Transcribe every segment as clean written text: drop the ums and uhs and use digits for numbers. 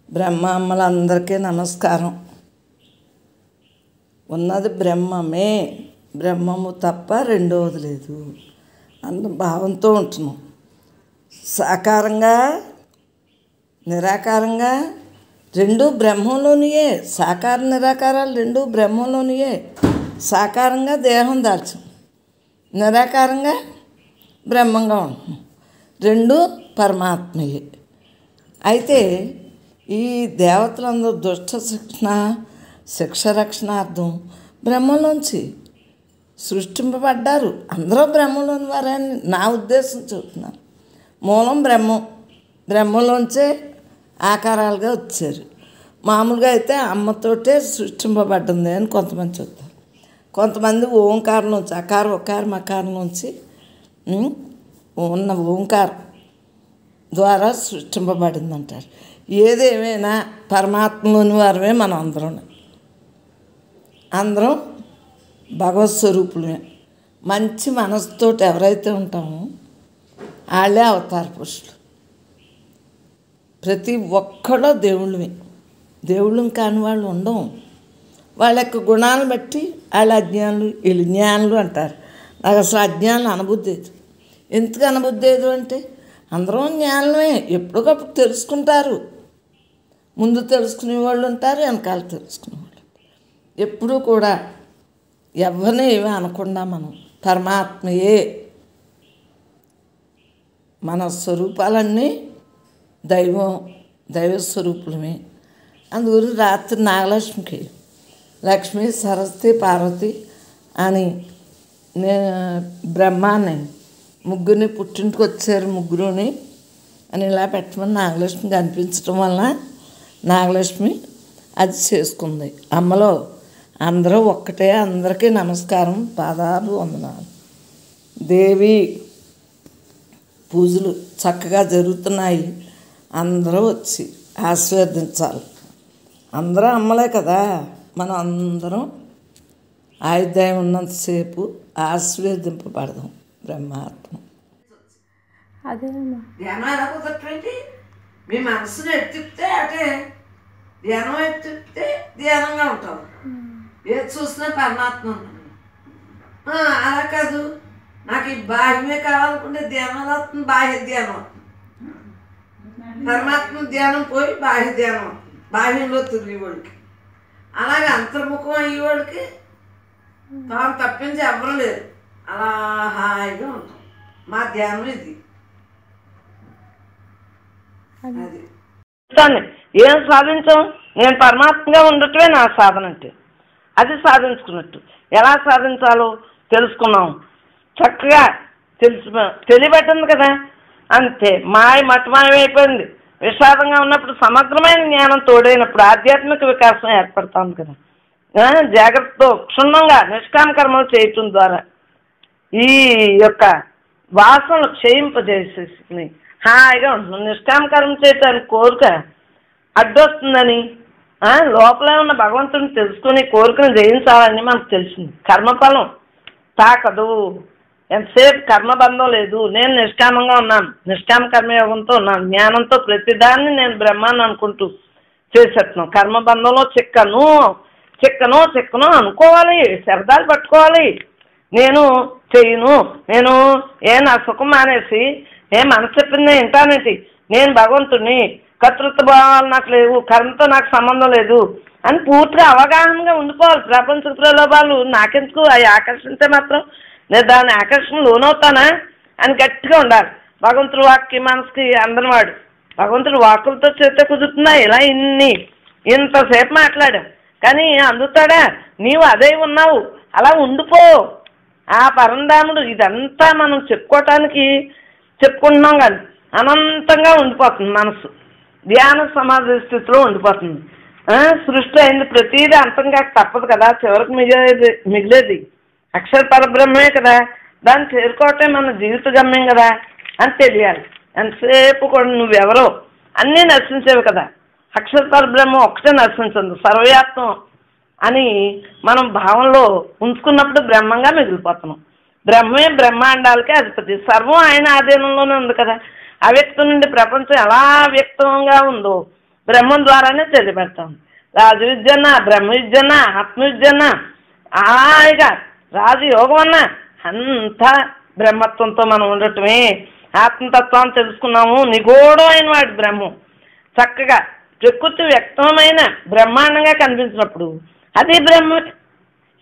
బ్రహ్మామ్మలందరికీ నమస్కారం. ఉన్నది బ్రహ్మమే, బ్రహ్మము తప్ప రెండవది లేదు అన్న భావంతో ఉంటున్నాం. సాకారంగా నిరాకారంగా రెండు బ్రహ్మంలోనియే. సాకార నిరాకారాలు రెండు బ్రహ్మంలోనియే. సాకారంగా దేహం దాల్చాం, నిరాకారంగా బ్రహ్మంగా ఉంటున్నాం. రెండు పరమాత్మయే. అయితే ఈ దేవతలందరూ దుష్ట శిక్ష రక్షణార్థం బ్రహ్మలోంచి సృష్టింపబడ్డారు. అందరూ బ్రహ్మలోని వారని నా ఉద్దేశం చెబుతున్నాను. మూలం బ్రహ్మం, బ్రహ్మలోంచే ఆకారాలుగా వచ్చారు. మామూలుగా అయితే అమ్మతోటే సృష్టింపబడ్డింది అని కొంతమంది చెప్తారు. కొంతమంది ఓంకారంలోంచి అకారం ఒకారం అకారంలోంచి ఉన్న ఓంకారం ద్వారా సృష్టింపబడింది అంటారు. ఏదేమైనా పరమాత్మలోని వారమే మనం అందరం భగవత్ స్వరూపులమే. మంచి మనసుతో ఎవరైతే ఉంటామో వాళ్ళే అవతార పురుషులు. ప్రతి ఒక్కడో దేవుళ్ళమే. దేవుళ్ళం కాని వాళ్ళు ఉండవు. వాళ్ళ యొక్క గుణాలను బట్టి వాళ్ళ అజ్ఞానులు వీళ్ళు జ్ఞానులు అంటారు. నాకు అసలు అజ్ఞానులు అనబుద్ధి లేదు. ఎందుకు అనబుద్ధి లేదు అంటే అందరం జ్ఞానమే. ఎప్పటికప్పుడు తెలుసుకుంటారు. ముందు తెలుసుకునే వాళ్ళు ఉంటారు, వెనకాల తెలుసుకునే వాళ్ళు. ఎప్పుడూ కూడా ఎవరిని ఏమీ అనకుండా మనం పరమాత్మయే. మన స్వరూపాలన్నీ దైవ స్వరూపులమే. అందుగురి రాత్రి నాగలక్ష్మికి లక్ష్మి సరస్వతి పార్వతి అని నేను బ్రహ్మాన్ని ముగ్గురిని పుట్టింటికి వచ్చారు ముగ్గురుని అని ఇలా పెట్టమని నాగలక్ష్మి కనిపించడం వలన నాగలక్ష్మి అది చేసుకుంది. అమ్మలో అందరూ ఒక్కటే. అందరికీ నమస్కారం, పాదాలు వందనాలు. దేవి పూజలు చక్కగా జరుగుతున్నాయి. అందరూ వచ్చి ఆశీర్వదించాలి. అందరూ అమ్మలే కదా. మనం అందరం ఆయుర్దాయం ఉన్నంతసేపు ఆశీర్వదింపబడదాం. బ్రహ్మాత్మ అదే ధ్యానం ఎలా కుదరటండి? మీ మనసును ఎత్తితే అటే ధ్యానం, ఎత్తితే ధ్యానంగా ఉంటాం. ఏది చూసినా పరమాత్మ ఉంటుంది. అలా కాదు, నాకు ఈ బాహ్యమే కావాలనుకుంటే ధ్యానం ఎలా అవుతుంది? బాహ్య ధ్యానం అవుతుంది. పరమాత్మ ధ్యానం పోయి బాహ్య ధ్యానం అవుతుంది. బాహ్యంలో తిరిగేవాడికి, అలాగే అంతర్ముఖం అయ్యేవాడికి తాను తప్పించి ఎవరు లేరు. అలా హాయిగా ఉంటాం. మా ధ్యానం ఇది. అది ఏం సాధించాం? నేను పరమాత్మగా ఉండటమే నా సాధన అంటే. అది సాధించుకున్నట్టు. ఎలా సాధించాలో తెలుసుకున్నాం. చక్కగా తెలియబెట్టింది కదా, అంతే. మఠమాయమైపోయింది. విషాదంగా ఉన్నప్పుడు సమగ్రమైన జ్ఞానం తోడైనప్పుడు ఆధ్యాత్మిక వికాసం ఏర్పడుతుంది కదా. జాగ్రత్తతో క్షుణ్ణంగా నిష్కామ కర్మలు చేయటం ద్వారా ఈ యొక్క వాసనలు క్షయింపజేసేసి హాయిగా ఉంటుంది. నిష్కామ కర్మ చేయటానికి కోరిక అడ్డొస్తుందని లోపలే ఉన్న భగవంతుడిని తెలుసుకొని కోరికను జయించాలని మనకు తెలిసింది. కర్మఫలం తాకదు. ఎంతసేపు కర్మబంధం లేదు. నేను నిష్కామంగా ఉన్నాను, నిష్కామ కర్మయోగంతో ఉన్నాను. జ్ఞానంతో ప్రతిదాన్ని నేను బ్రహ్మాన్ని అనుకుంటూ చేసేస్తున్నాను. కర్మబంధంలో చిక్కను అనుకోవాలి. శబ్దాలు పట్టుకోవాలి. నేను చెయ్యను, నేను నా సుఖం మానేసి మనసు చెప్పింది వింటానేంటి, నేను భగవంతుడిని, కర్తృత్వ భావాలు నాకు లేవు, కర్మతో నాకు సంబంధం లేదు అని పూర్తిగా అవగాహనగా ఉండిపోవాలి. ప్రపంచ ప్రలోభాలు నాకెందుకు, అవి ఆకర్షించే మాత్రం నేను దాని ఆకర్షణ లోనవుతానా అని గట్టిగా ఉండాలి. భగవంతుడి వాక్కి మనసుకి అందరివాడు. భగవంతుడి వాక్కులతో చేస్తే కుదురుతుందా? ఇలా ఇంతసేపు మాట్లాడా కానీ అందుతాడా? నీవు అదే ఉన్నావు, అలా ఉండిపో. ఆ పరంధాముడు ఇదంతా మనం చెప్పుకుంటున్నాం కానీ అనంతంగా ఉండిపోతుంది మనసు. ధ్యాన సమాధి స్థితిలో ఉండిపోతుంది. సృష్టి అయింది, ప్రతిదీ అంతంగా తప్పదు కదా. చివరికి మిగిలేది అక్షర పరబ్రహ్మే కదా. దాన్ని చేరుకోవటం మన జీవిత గమ్యం కదా అని తెలియాలి. ఎంతసేపు కూడా నువ్వెవరో అన్నీ నశించేవి కదా. అక్షర పరబ్రహ్మం ఒక్కటే నశించదు, సర్వవ్యాప్తం అని మనం భావంలో ఉంచుకున్నప్పుడు బ్రహ్మంగా మిగిలిపోతున్నాం. బ్రహ్మే బ్రహ్మాండాలకే అధిపతి. సర్వం ఆయన ఆధీనంలోనే ఉంది కదా. అవ్యక్తం నుండి ప్రపంచం ఎలా వ్యక్తంగా ఉందో బ్రహ్మం ద్వారానే తెలియబెడతాం. రాజు విద్యన్నా, బ్రహ్మ విద్యన్నా, ఆత్మ విద్యన్నా, హాయిగా రాజయోగం అన్నా అంతా బ్రహ్మత్వంతో మనం ఉండటమే. ఆత్మతత్వాన్ని తెలుసుకున్నాము, నిగూఢమైన వాడు బ్రహ్మం. చక్కగా ప్రకృతి వ్యక్తమైన బ్రహ్మాండంగా కనిపించినప్పుడు అది బ్రహ్మ.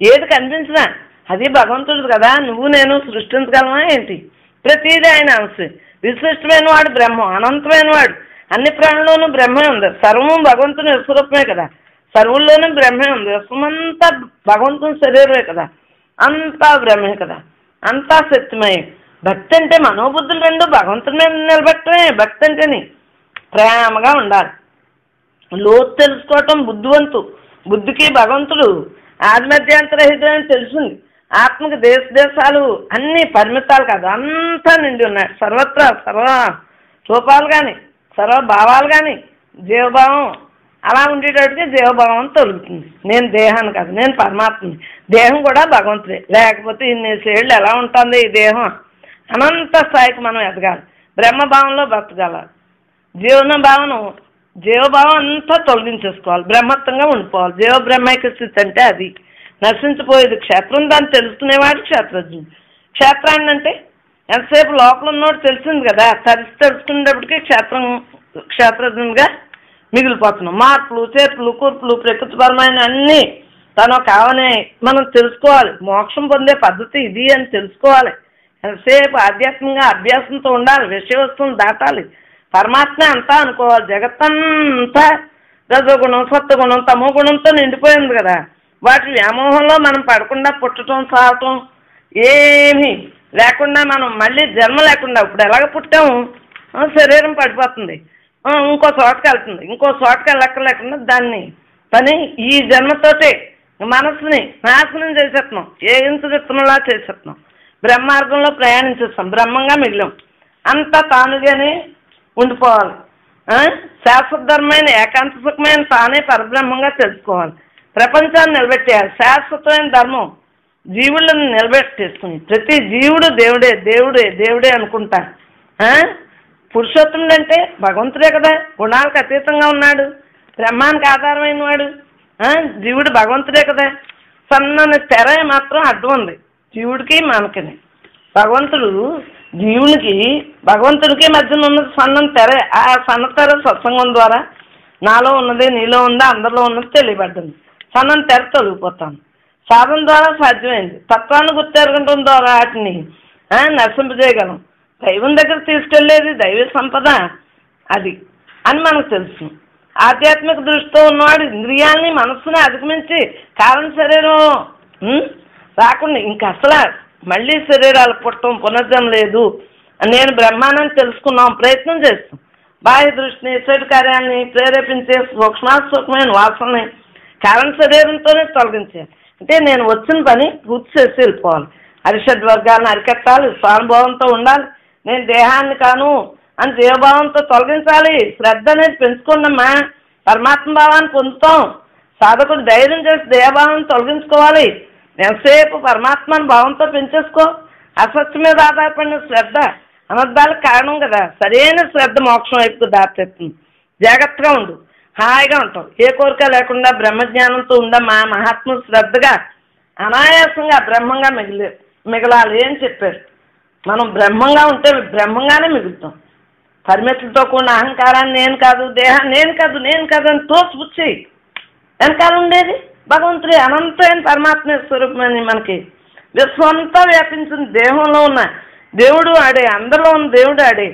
ఏది కనిపించినా అది భగవంతుడు కదా. నువ్వు నేను సృష్టించగలమా ఏంటి? ప్రతిదీ ఆయన అంశం. విశిష్టమైన వాడు బ్రహ్మం, అనంతమైన వాడు. అన్ని ప్రాణుల్లోనూ బ్రహ్మే ఉంది. సర్వం భగవంతుని విశ్వరూపమే కదా. సర్వుల్లోనూ బ్రహ్మే ఉంది. విశ్వమంతా భగవంతుని శరీరమే కదా. అంతా బ్రహ్మే కదా. అంతా శక్తిమయం. భక్తి అంటే మనోబుద్ధులు రెండు భగవంతుని మీద నిలబెట్టమే. భక్తి అంటేని ప్రేమగా ఉండాలి. లోతు తెలుసుకోవటం బుద్ధివంతు. బుద్ధికి భగవంతుడు ఆత్మధ్యాంతరహితమని తెలిసింది. ఆత్మకి దేశాలు అన్ని పరిమితాలు కాదు, అంతా నిండి ఉన్నాయి. సర్వత్రా సర్వ రూపాలు కానీ సర్వభావాలు కానీ జీవభావం అలా ఉండేటట్టుగా జీవభావం తొలుగుతుంది. నేను దేహాన్ని కాదు, నేను పరమాత్మని. దేహం కూడా భగవంతుడే. లేకపోతే ఇన్ని సేళ్ళు ఎలా ఉంటుంది ఈ దేహం? అనంత స్థాయికి మనం ఎదగాలి. బ్రహ్మభావంలో బ్రతకాలి. జీవభావం అంతా తొలగించేసుకోవాలి. బ్రహ్మత్వంగా ఉండిపోవాలి. జీవ బ్రహ్మైక్య స్థితి అంటే అది. నశించిపోయేది క్షేత్రం. దాన్ని తెలుసుకునేవాడు క్షేత్రజ్ఞుడు. క్షేత్రాన్ని అంటే ఎంతసేపు లోపల ఉన్నోడు తెలిసింది కదా. తెలుసుకునేటప్పటికీ క్షేత్రజ్ఞుడిగా మిగిలిపోతున్నాం. మార్పులు, చేర్పులు, కూర్పులు, ప్రకృతిపరమైన అన్నీ తను కావనే మనం తెలుసుకోవాలి. మోక్షం పొందే పద్ధతి ఇది అని తెలుసుకోవాలి. ఎంతసేపు ఆధ్యాత్మికంగా అభ్యాసంతో ఉండాలి. విషయ వస్తువును దాటాలి. పరమాత్మ అంతా అనుకోవాలి. జగత్తంతా రజోగుణం, సత్వగుణం, తమో గుణంతో నిండిపోయింది కదా. వాటి వ్యామోహంలో మనం పడకుండా పుట్టడం, సాగటం ఏమీ లేకుండా మనం మళ్ళీ జన్మ లేకుండా ఇప్పుడు ఎలాగ పుట్టాము శరీరం పడిపోతుంది, ఇంకో చోటకి వెళ్తుంది. ఇంకో చోటకి వెళ్ళక్కర్లేకుండా దాన్ని పని ఈ జన్మతోటే మనస్సుని నాశనం చేసేస్తున్నాం. ఏ హింసలా చేసేస్తున్నాం. బ్రహ్మార్గంలో ప్రయాణించేస్తాం. బ్రహ్మంగా మిగిలాం. అంతా తానుగానే ఉండిపోవాలి. శాశ్వతధర్మైన ఏకాంత సుఖమైన తానే పరబ్రహ్మంగా తెలుసుకోవాలి. ప్రపంచాన్ని నిలబెట్టేయాలి. శాశ్వతమైన ధర్మం జీవులను నిలబెట్టేసుకుని ప్రతి జీవుడు దేవుడే దేవుడే దేవుడే అనుకుంటా. పురుషోత్తముడు అంటే భగవంతుడే కదా. గుణాలకు అతీతంగా ఉన్నాడు. బ్రహ్మానికి ఆధారమైన వాడు. జీవుడు భగవంతుడే కదా. సన్నని తెర మాత్రం అడ్డం ఉంది జీవుడికి మనకిని. భగవంతుడు భగవంతుడికి మధ్యన ఉన్నది సన్నని తెర. ఆ సన్న తెర సత్సంగం ద్వారా నాలో ఉన్నది, నీలో ఉందా, అందరిలో ఉన్నది తెలియబడ్డింది. సన్నని తెర తొలగిపోతాను. సాధన ద్వారా సాధ్యమైంది. తత్వాన్ని గుర్తెరగడం ద్వారా వాటిని నశింపజేయగలం. దైవం దగ్గర తీసుకెళ్లేది దైవ సంపద అది అని మనకు తెలుసు. ఆధ్యాత్మిక దృష్టితో ఉన్నవాడు ఇంద్రియాలని, మనస్సుని అధిగమించి కారణ శరీరం రాకుండా ఇంక అసలు మళ్ళీ శరీరాలు పుట్టడం పునర్జం లేదు. నేను బ్రహ్మాండం తెలుసుకున్నాం ప్రయత్నం చేస్తాం. బాహ్య దృష్టిని, చెడు కార్యాన్ని ప్రేరేపించే సూక్ష్మాత్మకమైన వాసనని కారణ శరీరంతోనే తొలగించాలి. అంటే నేను వచ్చిన పని పూర్తి చేసి వెళ్ళిపోవాలి. అరిషడ్ వర్గాలను అరికట్టాలి. స్వానుభవంతో ఉండాలి. నేను దేహాన్ని కాను అని జీవభావంతో తొలగించాలి. శ్రద్ధ అనేది పెంచుకోండమ్మా. పరమాత్మ భావాన్ని పొందుతాం. సాధకుడు ధైర్యం చేసి దేహభావాన్ని తొలగించుకోవాలి. ఎంతసేపు పరమాత్మని భావంతో పెంచేసుకో. అసత్యం మీద ఆధారపడిన శ్రద్ధ అనర్థాలకు కారణం కదా. సరైన శ్రద్ధ మోక్షం వైపుకు దారితీస్తుంది. జాగ్రత్తగా ఉండు, హాయిగా ఉంటావు. ఏ కోరిక లేకుండా బ్రహ్మజ్ఞానంతో ఉండమ్మా. మహాత్ములు శ్రద్ధగా అనాయాసంగా బ్రహ్మంగా మిగలాలి అని చెప్పారు. మనం బ్రహ్మంగా ఉంటే బ్రహ్మంగానే మిగులుతాం. పరిమితులతో కూడిన అహంకారాన్ని నేను కాదు, దేహాన్ని నేను కాదు అని తోసిపుచ్చి వెనకాల ఉండేది భగవంతుడి అనంతమైన పరమాత్మ స్వరూపమని మనకి విశ్వంతా వ్యాపించిన దేహంలో ఉన్న దేవుడు ఆడే, అందరిలో ఉన్న దేవుడు ఆడే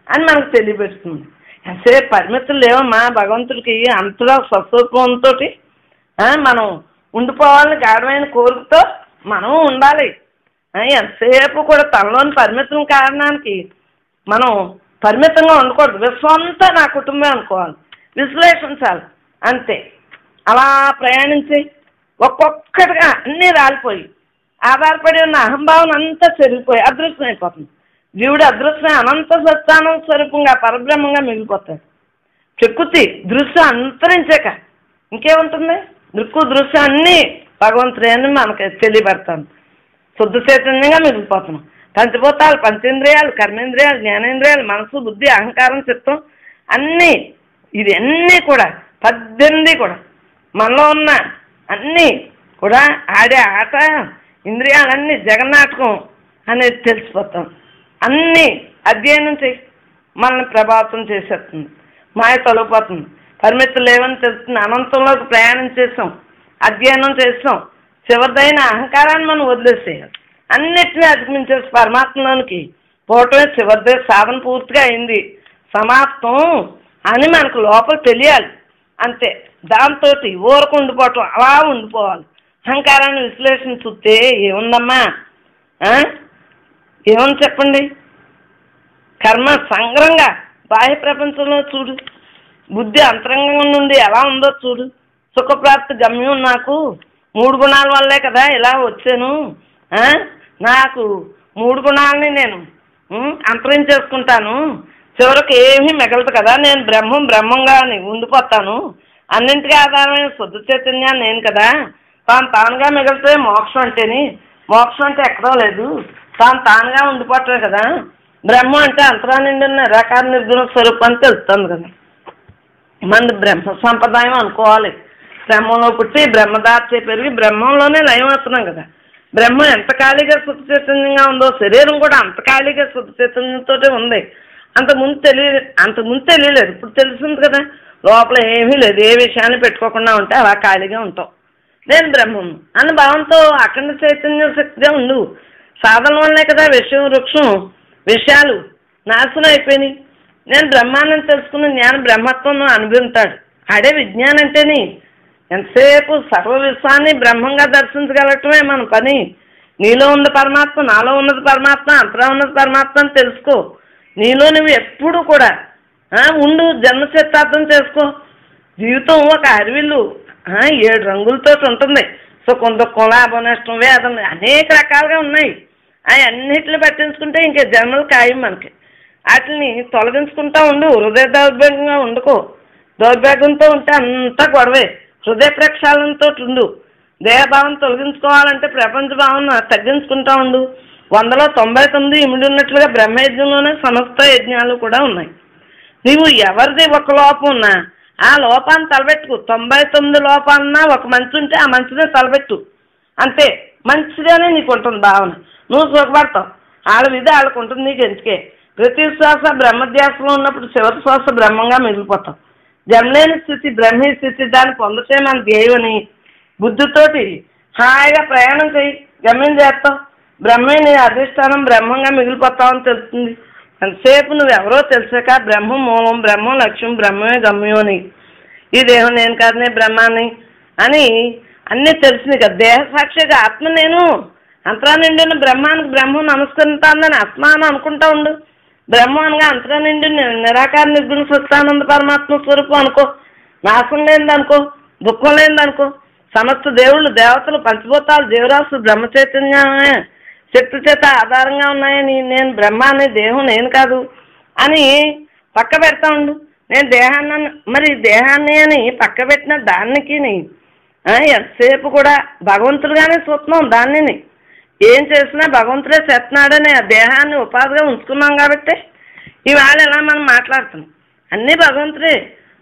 అని మనకు తెలియపెడుతుంది. ఎంతసేపు పరిమితులు లేవమ్మా భగవంతుడికి. అంతలో స్వస్వరూపంతో మనం ఉండిపోవాలని గాఢమైన కోరికతో మనం ఉండాలి. ఎంతసేపు కూడా తనలోని పరిమితం కారణానికి మనం పరిమితంగా ఉండకూడదు. విశ్వంతా నా కుటుంబం అనుకోవాలి, విశ్లేషించాలి. అంతే. అలా ప్రయాణించి ఒక్కొక్కటిగా అన్నీ రాలిపోయి ఆధారపడి ఉన్న అహంభావం అంతా చెరిగిపోయి అదృశ్యం అయిపోతుంది. జీవుడు అదృశ్యం అనంత సత్యానం స్వరూపంగా పరబ్రహ్మంగా మిగిలిపోతాడు. ప్రకృతి దృశ్యం అంతరించాక ఇంకేముంటుంది? దృశ్యం అన్నీ భగవంతుడే అని మనకి తెలియబడతాను. శుద్ధ చైతన్యంగా మిగిలిపోతున్నాం. పంచభూతాలు, పంచేంద్రియాలు, కర్మేంద్రియాలు, జ్ఞానేంద్రియాలు, మనసు, బుద్ధి, అహంకారం, చిత్తం అన్నీ ఇది అన్నీ కూడా 18 కూడా మనలో ఉన్న అన్నీ కూడా ఆడే ఆట, ఇంద్రియాలన్నీ జగన్నాటకం అనేది తెలిసిపోతాం. అన్నీ అధ్యయనం చేయి, మనల్ని ప్రభావితం చేసేస్తుంది. మాయ తొలగిపోతుంది, పరిమితులు లేవని తెలుస్తుంది. అనంతంలోకి ప్రయాణం చేసాం, అధ్యయనం చేస్తాం. చివరిదైన అహంకారాన్ని మనం వదిలేసేయాలి. అన్నిటినీ అధిగమించేసి పరమాత్మలోనికి పోవటమే చివరిదే. సాధన పూర్తిగా అయింది, సమాప్తం అని మనకు లోపల తెలియాలి అంతే. దాంతో ఊరకు ఉండిపోవటం, అలా ఉండిపోవాలి. అహంకారాన్ని విశ్లేషణ చూస్తే ఏముందమ్మా, ఏముంది చెప్పండి? కర్మ సంగ్రంగా బాహ్య ప్రపంచంలో చూడు, బుద్ధి అంతరంగం నుండి ఎలా ఉందో చూడు. సుఖప్రాప్తి గమ్యం నాకు 3 గుణాల వల్లే కదా ఇలా వచ్చాను. నాకు 3 గుణాలని నేను అంతరించేసుకుంటాను, చివరికి ఏమీ మిగలదు కదా. నేను బ్రహ్మంగా ఉండిపోతాను. అన్నింటికీ ఆధారమైన శుద్ధ చైతన్యాన్ని నేను కదా. తానుగా మిగిలితే మోక్షం అంటేని, మోక్షం అంటే ఎక్కడో లేదు, తానుగా ఉండిపోవటమే కదా. బ్రహ్మ అంటే అంతరా నిండి నిరాకార నిర్గుణ స్వరూపాన్ని తెలుస్తుంది కదా. మన బ్రహ్మ సంప్రదాయం అనుకోవాలి. బ్రహ్మంలో పుట్టి బ్రహ్మదార్చే పెరిగి బ్రహ్మంలోనే లయం అవుతున్నాం కదా. బ్రహ్మం ఎంత ఖాళీగా శుద్ధ చైతన్యంగా ఉందో శరీరం కూడా అంత ఖాళీగా శుద్ధ చైతన్యంతో ఉంది. అంతకుముందు తెలియలేదు, ఇప్పుడు తెలిసింది కదా. లోపల ఏమీ లేదు, ఏ విషయాన్ని పెట్టుకోకుండా ఉంటే అలా ఖాళీగా ఉంటాం. నేను బ్రహ్మం అని భావంతో అఖండ చైతన్య శక్తిగా ఉండు. సాధన వల్లే కదా వృక్షం విషయాలు నాశనం అయిపోయినాయి. నేను బ్రహ్మాన్ని తెలుసుకున్న జ్ఞానం బ్రహ్మత్వం అనుభవిస్తాడు. ఆడే విజ్ఞానం అంటేని ఎంతసేపు సర్వ విశ్వాన్ని బ్రహ్మంగా దర్శించగలగటమే మన పని. నీలో ఉన్న పరమాత్మ, నాలో ఉన్నది పరమాత్మ, అంతలో ఉన్నది పరమాత్మ అని తెలుసుకో. నీలో నువ్వు ఎప్పుడు కూడా ఉండు, జన్మ చిత్తార్థం చేసుకో. జీవితం ఒక అరివిల్లు 7 రంగులతో ఉంటుంది. సుఖం, దుఃఖం, లాభం, నష్టం, వేదన అనేక రకాలుగా ఉన్నాయి. అవి అన్నిటిని పట్టించుకుంటే ఇంకే జన్మలు ఖాయం మనకి. వాటిని తొలగించుకుంటా ఉండు. హృదయ దౌర్భాగ్యంగా ఉండకో. దౌర్భాగ్యంతో ఉంటే అంతా గొడవే. హృదయ ప్రక్షాళనతో ఉండు. దేహభావం తొలగించుకోవాలంటే ప్రపంచ భావన తగ్గించుకుంటా ఉండు. 100లో 99 ఇమిడి ఉన్నట్లుగా బ్రహ్మయజ్ఞంలోనే సమస్త యజ్ఞాలు కూడా ఉన్నాయి. నీవు ఎవరిది ఒక లోపం ఉన్నా ఆ లోపాన్ని తలబెట్టుకు. 99 లోపాలన్నా ఒక మంచి ఉంటే ఆ మంచినే తలబెట్టు అంతే. మంచిగానే నీకు ఉంటుంది భావన, నువ్వు సుఖపడతావు. వాళ్ళ విధి వాళ్ళకు ఉంటుంది, నీకు ఎందుకే. ప్రతి శ్వాస బ్రహ్మధ్యాసలో ఉన్నప్పుడు చివరి శ్వాస బ్రహ్మంగా మిగిలిపోతావు. జన్మలేని స్థితి బ్రహ్మీ స్థితి, దాన్ని పొందటే మన ధ్యేయమని బుద్ధితోటి హాయిగా ప్రయాణం చేయి, గమ్యం చేస్తావు. బ్రహ్మే నీ అధిష్టానం, బ్రహ్మంగా మిగిలిపోతావని తెలుస్తుంది. ఎంతసేపు నువ్వెవరో తెలిసాక బ్రహ్మం మూలం, బ్రహ్మం లక్ష్యం, బ్రహ్మమే గమ్యం అని, ఈ దేహం నేను కాదనే బ్రహ్మాన్ని అని అన్నీ తెలిసింది కదా. దేహ సాక్షిగా ఆత్మ నేను, అంతరా నిండిన బ్రహ్మానికి బ్రహ్మం నమస్కరిస్తానని ఆత్మానం అనుకుంటా ఉండు. బ్రహ్మం అనగా అంతరా నిండి నిరాకార నిర్గుణ సత్యానంద పరమాత్మ స్వరూపం అనుకో. నాశం లేనిదనుకో, దుఃఖం లేనిదనుకో. సమస్త దేవుళ్ళు, దేవతలు, పంచభూతాలు, జీవరాశులు బ్రహ్మ చైతన్యమే శక్తి చేత ఆధారంగా ఉన్నాయని, నేను బ్రహ్మాన్ని, దేహం నేను కాదు అని పక్క పెడతా ఉండు. నేను దేహాన్ని, మరి దేహాన్ని అని పక్క పెట్టిన దానికి ఎంతసేపు కూడా భగవంతుడుగానే చూస్తున్నాం. దాన్ని ఏం చేసినా భగవంతుడే చేస్తున్నాడని ఆ దేహాన్ని ఉపాధిగా ఉంచుకున్నాం కాబట్టి ఇవాళ ఇలా మనం మాట్లాడుతున్నాం. అన్నీ భగవంతుడే.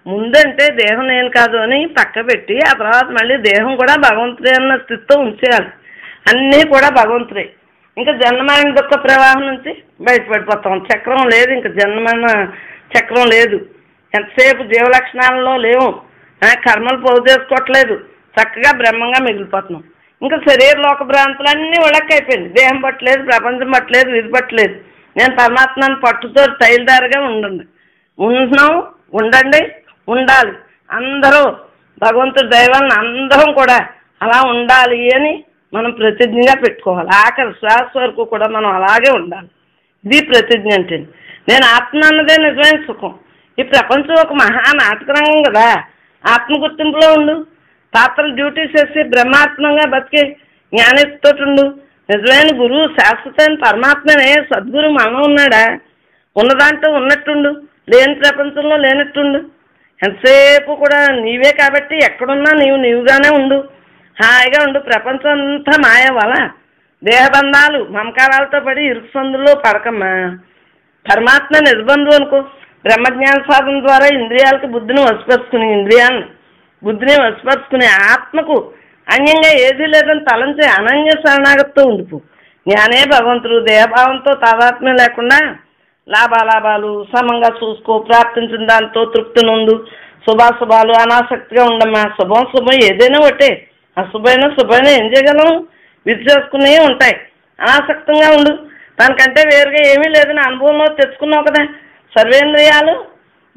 ముందంటే దేహం నేను కాదు అని పక్క పెట్టి ఆ తర్వాత మళ్ళీ దేహం కూడా భగవంతుడే అన్న స్థితితో ఉంచేయాలి. అన్నీ కూడా భగవంతుడే. ఇంకా జన్మమైన దుఃఖ ప్రవాహం నుంచి బయటపడిపోతాం. చక్రం లేదు, ఇంకా జన్మమైన చక్రం లేదు. ఎంతసేపు జీవలక్షణాలలో లేవు, కర్మలు పోగు చేసుకోవట్లేదు, చక్కగా బ్రహ్మంగా మిగిలిపోతున్నాం. ఇంకా శరీరలోక భ్రాంతులన్నీ ఉళక్కైపోయింది. దేహం పట్టలేదు, ప్రపంచం పట్టలేదు, విధి పట్టలేదు. నేను పరమాత్మను పట్టుతో తైలుదారుగా ఉండండి, ఉండాలి. అందరూ భగవంతుడి దైవాలను అందరం కూడా అలా ఉండాలి అని మనం ప్రతిజ్ఞగా పెట్టుకోవాలి. ఆఖరి శ్వాస వరకు కూడా మనం అలాగే ఉండాలి. ఇది ప్రతిజ్ఞ అంటే. నేను ఆత్మ అన్నదే నిజమైన సుఖం. ఈ ప్రపంచం ఒక మహా నాటకరంగం కదా. ఆత్మ గుర్తింపులో ఉండు. పాత్రలు డ్యూటీ చేసి బ్రహ్మాత్మంగా బతికే జ్ఞానితో ఉండు. నిజమైన గురువు శాశ్వతమైన పరమాత్మనే సద్గురు మనం ఉన్నాడా? ఉన్నదాంట్లో ఉన్నట్టుండు, లేని ప్రపంచంలో లేనట్టుండు. ఎంతసేపు కూడా నీవే కాబట్టి ఎక్కడున్నా నీవుగానే ఉండు. హాయిగా ఉండు. ప్రపంచం అంతా మాయ వల, దేహబంధాలు, మమకారాలతో పడి ఇరుకు సందుల్లో పడకమ్మా. పరమాత్మ నిర్బంధం అనుకో. బ్రహ్మజ్ఞాన సాధన ద్వారా ఇంద్రియాలకి బుద్ధిని వశపరుచుకుని ఆత్మకు అన్యంగా ఏదీ లేదని తలంచి అనన్య శరణాగతితో ఉండిపో. జ్ఞానే భగవంతుడు. దేహభావంతో తాదాత్మ్యం లేకుండా లాభాలు సమంగా చూసుకో. ప్రాప్తించిన దాంతో తృప్తి నుండు. శుభాశుభాలు అనాసక్తిగా ఉండమ్మా. శుభం ఏదైనా ఒకటే. శుభైన ఏం చేయగలము? విధి చేసుకునే ఉంటాయి. అనాసక్తంగా ఉండు. దానికంటే వేరుగా ఏమీ లేదని అనుభవంలో తెచ్చుకున్నావు కదా. సర్వేంద్రియాలు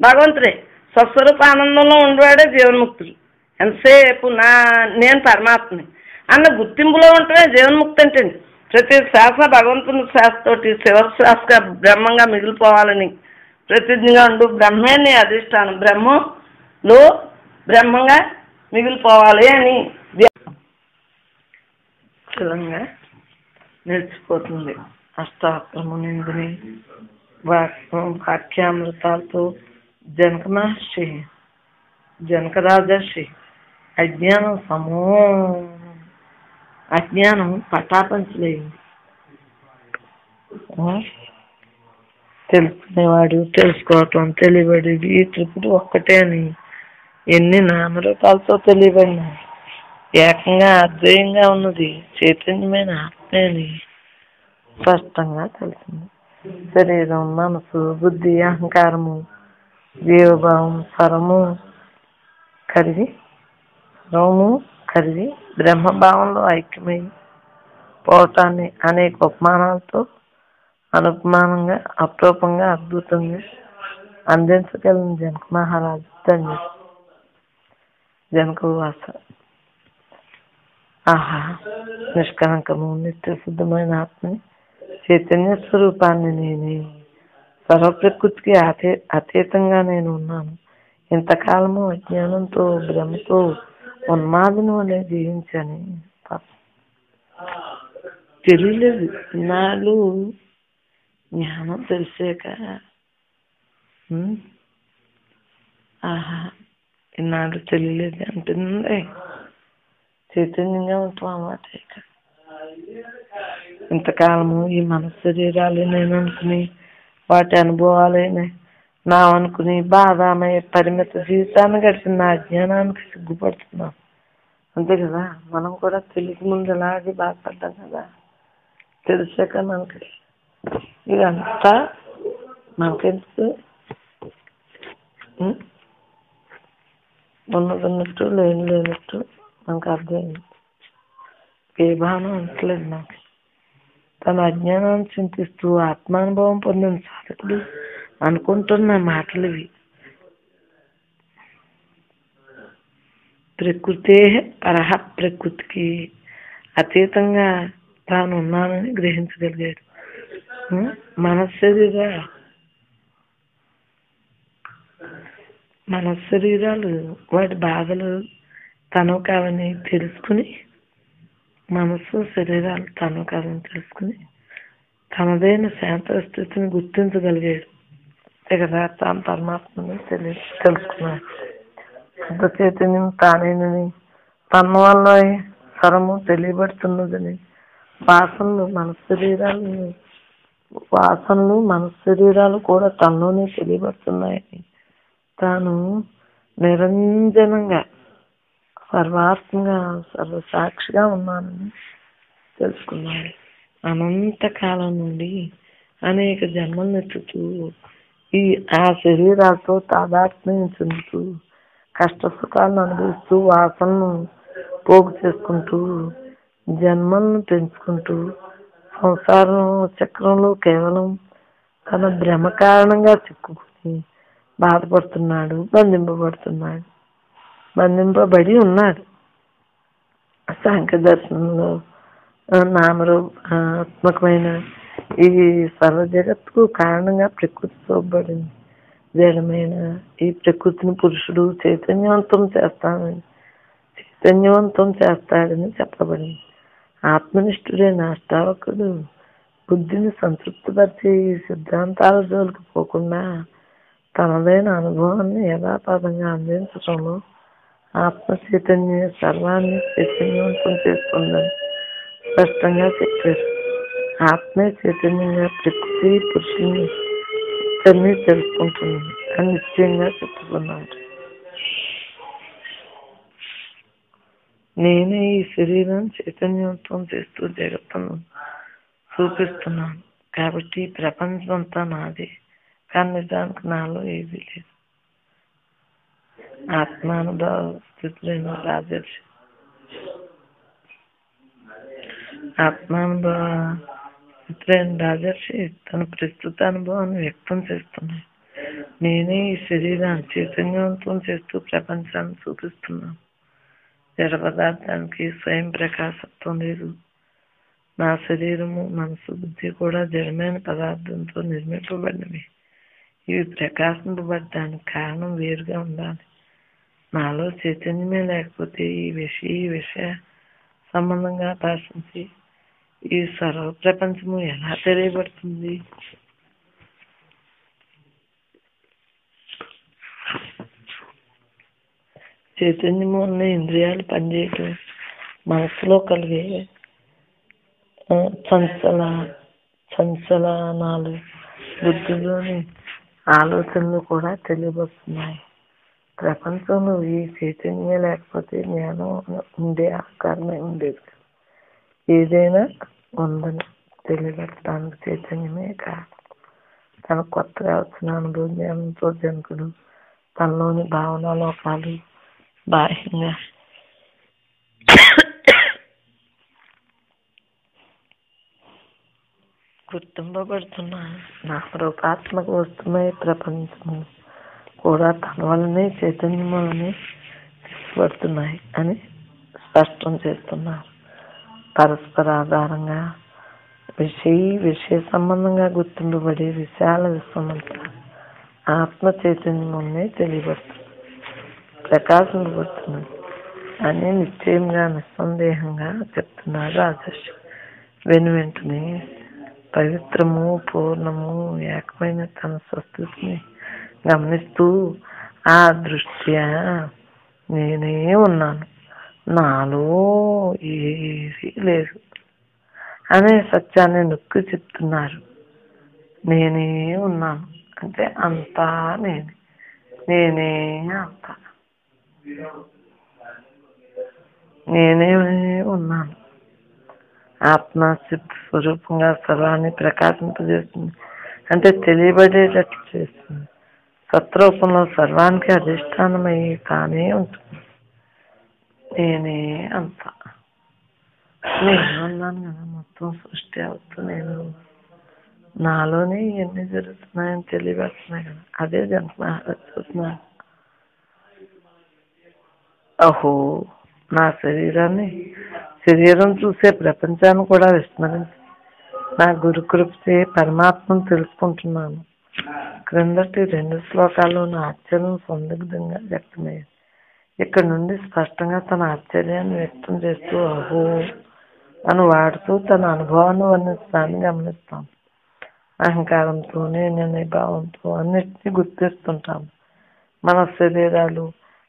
భగవంతుడే. స్వస్వరూప ఆనందంలో ఉండేవాడే జీవన్ముక్తుడు. ఎంతసేపు నేను పరమాత్మని అన్న గుర్తింపులో ఉంటేనే జీవన్ముక్తి అంటే. ప్రతి శ్వాస భగవంతుని శ్వాసతోటి చివరి శ్వాసగా బ్రహ్మంగా మిగిలిపోవాలని ప్రతిజ్ఞగా ఉండు. బ్రహ్మే నీ అధిష్టానం. బ్రహ్మంలో బ్రహ్మంగా మిగిలిపోవాలి అని స్థిరంగా నిలిచిపోతుంది. అష్టాక్రము నిందిని వాక్యామృతాలతో జనక రాజర్షి అజ్ఞానం పటాపంచలేంది. తెలుసుకునేవాడు, తెలుసుకోవటం, తెలియబడేది ఈ త్రిపుడు ఒక్కటే అని ఎన్ని నామరూపాలతో తెలియబడినాయి. ఏకంగా అద్వయంగా ఉన్నది చైతన్యమైన ఆత్మే అని స్పష్టంగా తెలిసింది. శరీరం, మనసు, బుద్ధి, అహంకారము, జీవభావం సర్వము కరిగి బ్రహ్మభావంలో ఐక్యమై పోవటాన్ని అనేక ఉపమానాలతో అనుపమానంగా అప్రూపంగా అద్భుతంగా అందించగలిగిన జనక మహారాజు ధన్యుడు. జనక వాస ఆహా, నిష్కలంకము నిత్య శుద్ధమైన ఆత్మని చైతన్య స్వరూపాన్ని నేనే. సర్వప్రకృతికి అతీతంగా నేను ఉన్నాను. ఇంతకాలము అజ్ఞానంతో భ్రమతో ఉన్మాదిని వలె జీవించని తెలియలేదు. ఇన్నాళ్ళు జ్ఞానం తెలిసాక ఇన్నాళ్ళు తెలియలేదు అంటుంది. చైతన్యంగా ఉంటాం అన్నమాట. ఇక ఇంతకాలము ఈ మనసు శరీరాలే నేను అనుకుని వాటి అనుభవాలైనా నా అనుకుని బాధామయ పరిమిత జీవితాన్ని గడిపిన నా అజ్ఞానానికి సిగ్గుపడుతున్నాం. అంతే కదా. మనం కూడా తెలియక ముందు ఎలాగే బాధపడ్డాం కదా. తెలిసాక మనకి ఇదంతా మనకెందుకు ఉన్నట్టు లేనట్టు మనకు అర్థమైంది. ఏ భావన అంటలేదు నాకు. తన అజ్ఞానాన్ని చింతిస్తూ ఆత్మానుభవం పొందిన సాధకుడు అనుకుంటున్న మాటలు ఇవి. ప్రకృతే పరహ, ప్రకృతికి అతీతంగా తాను ఉన్నానని గ్రహించగలిగాడు. మనశరీరాలు వాటి బాధలు తను కావని తెలుసుకుని, మనసు శరీరాలు తను కాదని తెలుసుకుని తనదైన శాంత స్థితిని గుర్తించగలిగాడు. కదా తాను పరమాత్మని తెలుసుకున్నాడు. శుద్ధ చైతన్యం తానేనని, తన వల్ల సర్వము తెలియబడుతున్నదని, వాసనలు మన శరీరాలు కూడా తనలోనే తెలియబడుతున్నాయని, తాను నిరంజనంగా సర్వాత్మగా సర్వసాక్షిగా ఉన్నానని తెలుసుకున్నాడు. అనంతకాలం నుండి అనేక జన్మలను ఎత్తుతూ ఆ శరీరాలతో తాదాత్మ్యం చెందుతూ కష్ట సుఖాలను అనుభవిస్తూ వాసనను పోగు చేసుకుంటూ జన్మలను పెంచుకుంటూ సంసారం చక్రంలో కేవలం తన భ్రమ కారణంగా చిక్కుకుని బాధపడుతున్నాడు, బంధింపబడి ఉన్నాడు. సాంఖ్య దర్శనంలో నామరూపాత్మకమైన ఈ సర్వ జగత్తుకు కారణంగా ప్రకృతి చూపబడింది. జడమైన ఈ ప్రకృతిని పురుషుడు చైతన్యవంతం చేస్తాడని చెప్పబడింది. ఆత్మనిష్ఠుడైన అష్టావకుడు బుద్ధిని సంతృప్తిపరిచే ఈ సిద్ధాంతాల జోలికి పోకుండా తనదైన అనుభవాన్ని యథాతథంగా అందించడంలో ఆత్మ చైతన్య సర్వాన్ని చైతన్యవంతం చేస్తుందని స్పష్టంగా చెప్పారు. ఆత్మే చైతన్యంగా ప్రకృతి పురుషుని తెలుసుకుంటుంది. అని నిశ్చయంగా చెప్పుకున్నాడు. నేనే ఈ శరీరం చైతన్యవంతం చేస్తూ జగత్తును చూపిస్తున్నాను కాబట్టి ప్రపంచం అంతా నాది, కానీ నిజానికి నాలో ఏది లేదు. ఆత్మానుభవ స్థితులైన రాజర్షి తన ప్రస్తుత అనుభవాన్ని వ్యక్తం చేస్తున్నాడు. నేనే ఈ శరీరాన్ని చైతన్యవంతం చేస్తూ ప్రపంచాన్ని చూపిస్తున్నాను. జడ పదార్థానికి స్వయం ప్రకాశత్వం లేదు. నా శరీరము, మనసు, బుద్ధి కూడా జడమైన పదార్థంతో నిర్మింపబడినవి. ఇవి ప్రకాశింపబడడానికి కారణం వేరుగా ఉండాలి. నాలో చైతన్యమే లేకపోతే ఈ విషయ సంబంధంగా భాషించి ఈ సర్వ ప్రపంచము ఎలా తెలియబడుతుంది? చైతన్యము అన్న ఇంద్రియాలు పనిచేయటం, మనసులో కలిగే సంచలనాలు, బుద్ధిలోని ఆలోచనలు కూడా తెలియబడుతున్నాయి. ప్రపంచంలో ఈ చైతన్యమే లేకపోతే జ్ఞానం ఉండే ఆకారమే ఉండేది. ఏదైనా ఉందని తెలియబడటానికి చైతన్యమే కాదు. తన కొత్తగా వచ్చిన అనుభవ జ్ఞానంతో జనకుడు తనలోని భావన లోకాలు బాహ్యంగా గుర్తింపబడుతున్నాను. నా రూపాత్మక వస్తుమై ప్రపంచము కూడా తన వల్లనే చైతన్యం వల్లనే పడుతున్నాయి అని స్పష్టం చేస్తున్నారు. పరస్పర ఆధారంగా విషయ సంబంధంగా గుర్తింపబడే విశాల విశ్వమంతా ఆత్మ చైతన్యమే తెలియబడుతుంది, ప్రకాశింపబడుతుంది అని నిశ్చయంగా నిస్సందేహంగా చెప్తున్నారు రాజర్షి. వెంటనే పవిత్రము, పూర్ణము, ఏకమైన తన స్వస్థితిని గమనిస్తూ ఆ దృష్ట్యా నేనే ఉన్నాను, నాలో ఏది లేదు అనే సత్యాన్ని నొక్కి చెప్తున్నారు. నేనే ఉన్నాను అంటే అంతా నేనే అంతా, నేనే ఉన్నాను. ఆత్మ సిద్ధ స్వరూపంగా సర్వాన్ని ప్రకాశింపజేస్తుంది, అంటే తెలియబడేటట్లు చేస్తుంది. సత్రూపంలో సర్వానికి అధిష్టానమై తానే ఉంటుంది. నేనే అంతా, నేను ఉన్నాను కదా, మొత్తం సృష్టి అవుతుంది. నేను నాలోనే ఇవన్నీ జరుగుతున్నాయని తెలియబడుతున్నాయి కదా, అదే జరుగుతున్నాను. అహో, నా శరీరం చూసే ప్రపంచాన్ని కూడా విస్మరించి నా గురుకృపే పరమాత్మను తెలుసుకుంటున్నాను. క్రిందటి 2 శ్లోకాల్లో నా ఆశ్చర్యం సందిగ్ధంగా వ్యక్తమయ్యింది. ఇక్కడ నుండి స్పష్టంగా తన ఆశ్చర్యాన్ని వ్యక్తం చేస్తూ అహో అని వాడుతూ తన అనుభవాన్ని వర్ణించడాన్ని గమనిస్తాం. అహంకారంతో, నేననే భావంతో అన్నిటినీ గుర్తిస్తుంటాం. మన శరీరాలు,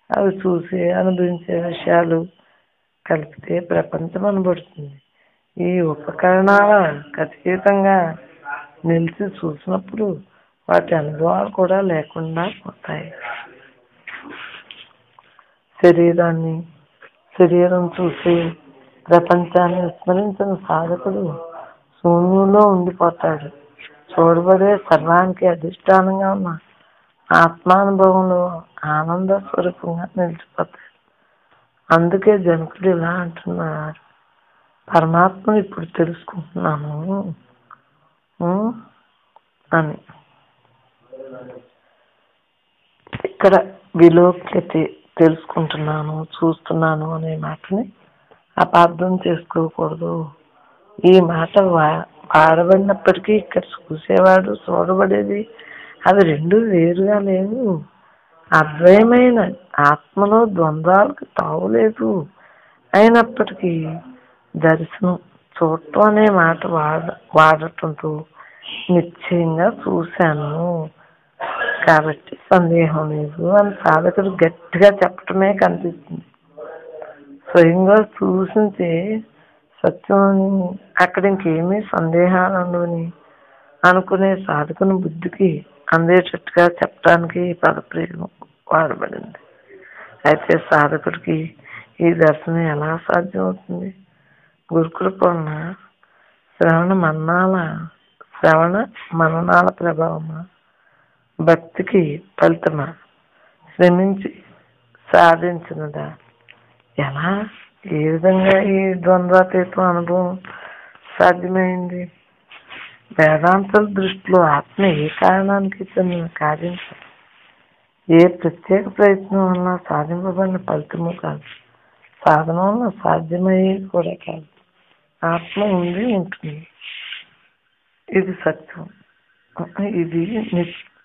అవి చూసి అనుభవించే విషయాలు కలిపితే ప్రపంచం అనబడుతుంది. ఈ ఉపకరణాల అతీతంగా నిలిచి చూసినప్పుడు వాటి అనుభవాలు కూడా లేకుండా పోతాయి. శరీరం చూసి ప్రపంచాన్ని విస్మరించిన సాధకుడు శూన్యంలో ఉండిపోతాడు. చూడబడే సర్వానికి అధిష్టానంగా ఉన్న ఆత్మానుభవంలో ఆనంద స్వరూపంగా నిలిచిపోతాడు. అందుకే జనకుడు ఇలా అంటున్నారు, పరమాత్మను ఇప్పుడు తెలుసుకుంటున్నాను అని. ఇక్కడ విలోక్యతే, తెలుసుకుంటున్నాను, చూస్తున్నాను అనే మాటని అపార్థం చేసుకోకూడదు. ఈ మాట వాడబడినప్పటికీ ఇక్కడ చూసేవాడు, చూడబడేది అవి 2 వేరుగా లేవు. అద్వయమైన ఆత్మలో ద్వంద్వాలకు తావులేదు. అయినప్పటికీ దర్శనం, చూడటం అనే మాట వాడటంతో నిశ్చయంగా చూశాను కాబట్టి సందేహం లేదు అని సాధకుడు గట్టిగా చెప్పటమే కనిపిస్తుంది. స్వయంగా చూసించే సత్యం అక్కడ ఇంకేమీ సందేహాలు ఉండవని అనుకునే సాధకుని బుద్ధికి అందేటట్టుగా చెప్పడానికి ఈ పదప్రయోగం వాడబడింది. అయితే సాధకుడికి ఈ దర్శనం ఎలా సాధ్యం అవుతుంది? గురుకృప వలన శ్రవణ మననాల ప్రభావమా, భక్తికి ఫలితమా, శ్రమించి సాధించినదా? ఎలా, ఏ విధంగా ఈ ద్వంద్వాతీతం అనుభవం సాధ్యమైంది? వేదాంతుల దృష్టిలో ఆత్మ ఏ కారణానికి చెందిన కార్యం కాదు, ఏ ప్రత్యేక ప్రయత్నం వల్ల సాధింపబడిన ఫలితము కాదు, సాధన వల్ల సాధ్యమయ్యేది కూడా కాదు. ఆత్మ ఉంది, ఉంటుంది. ఇది సత్యం,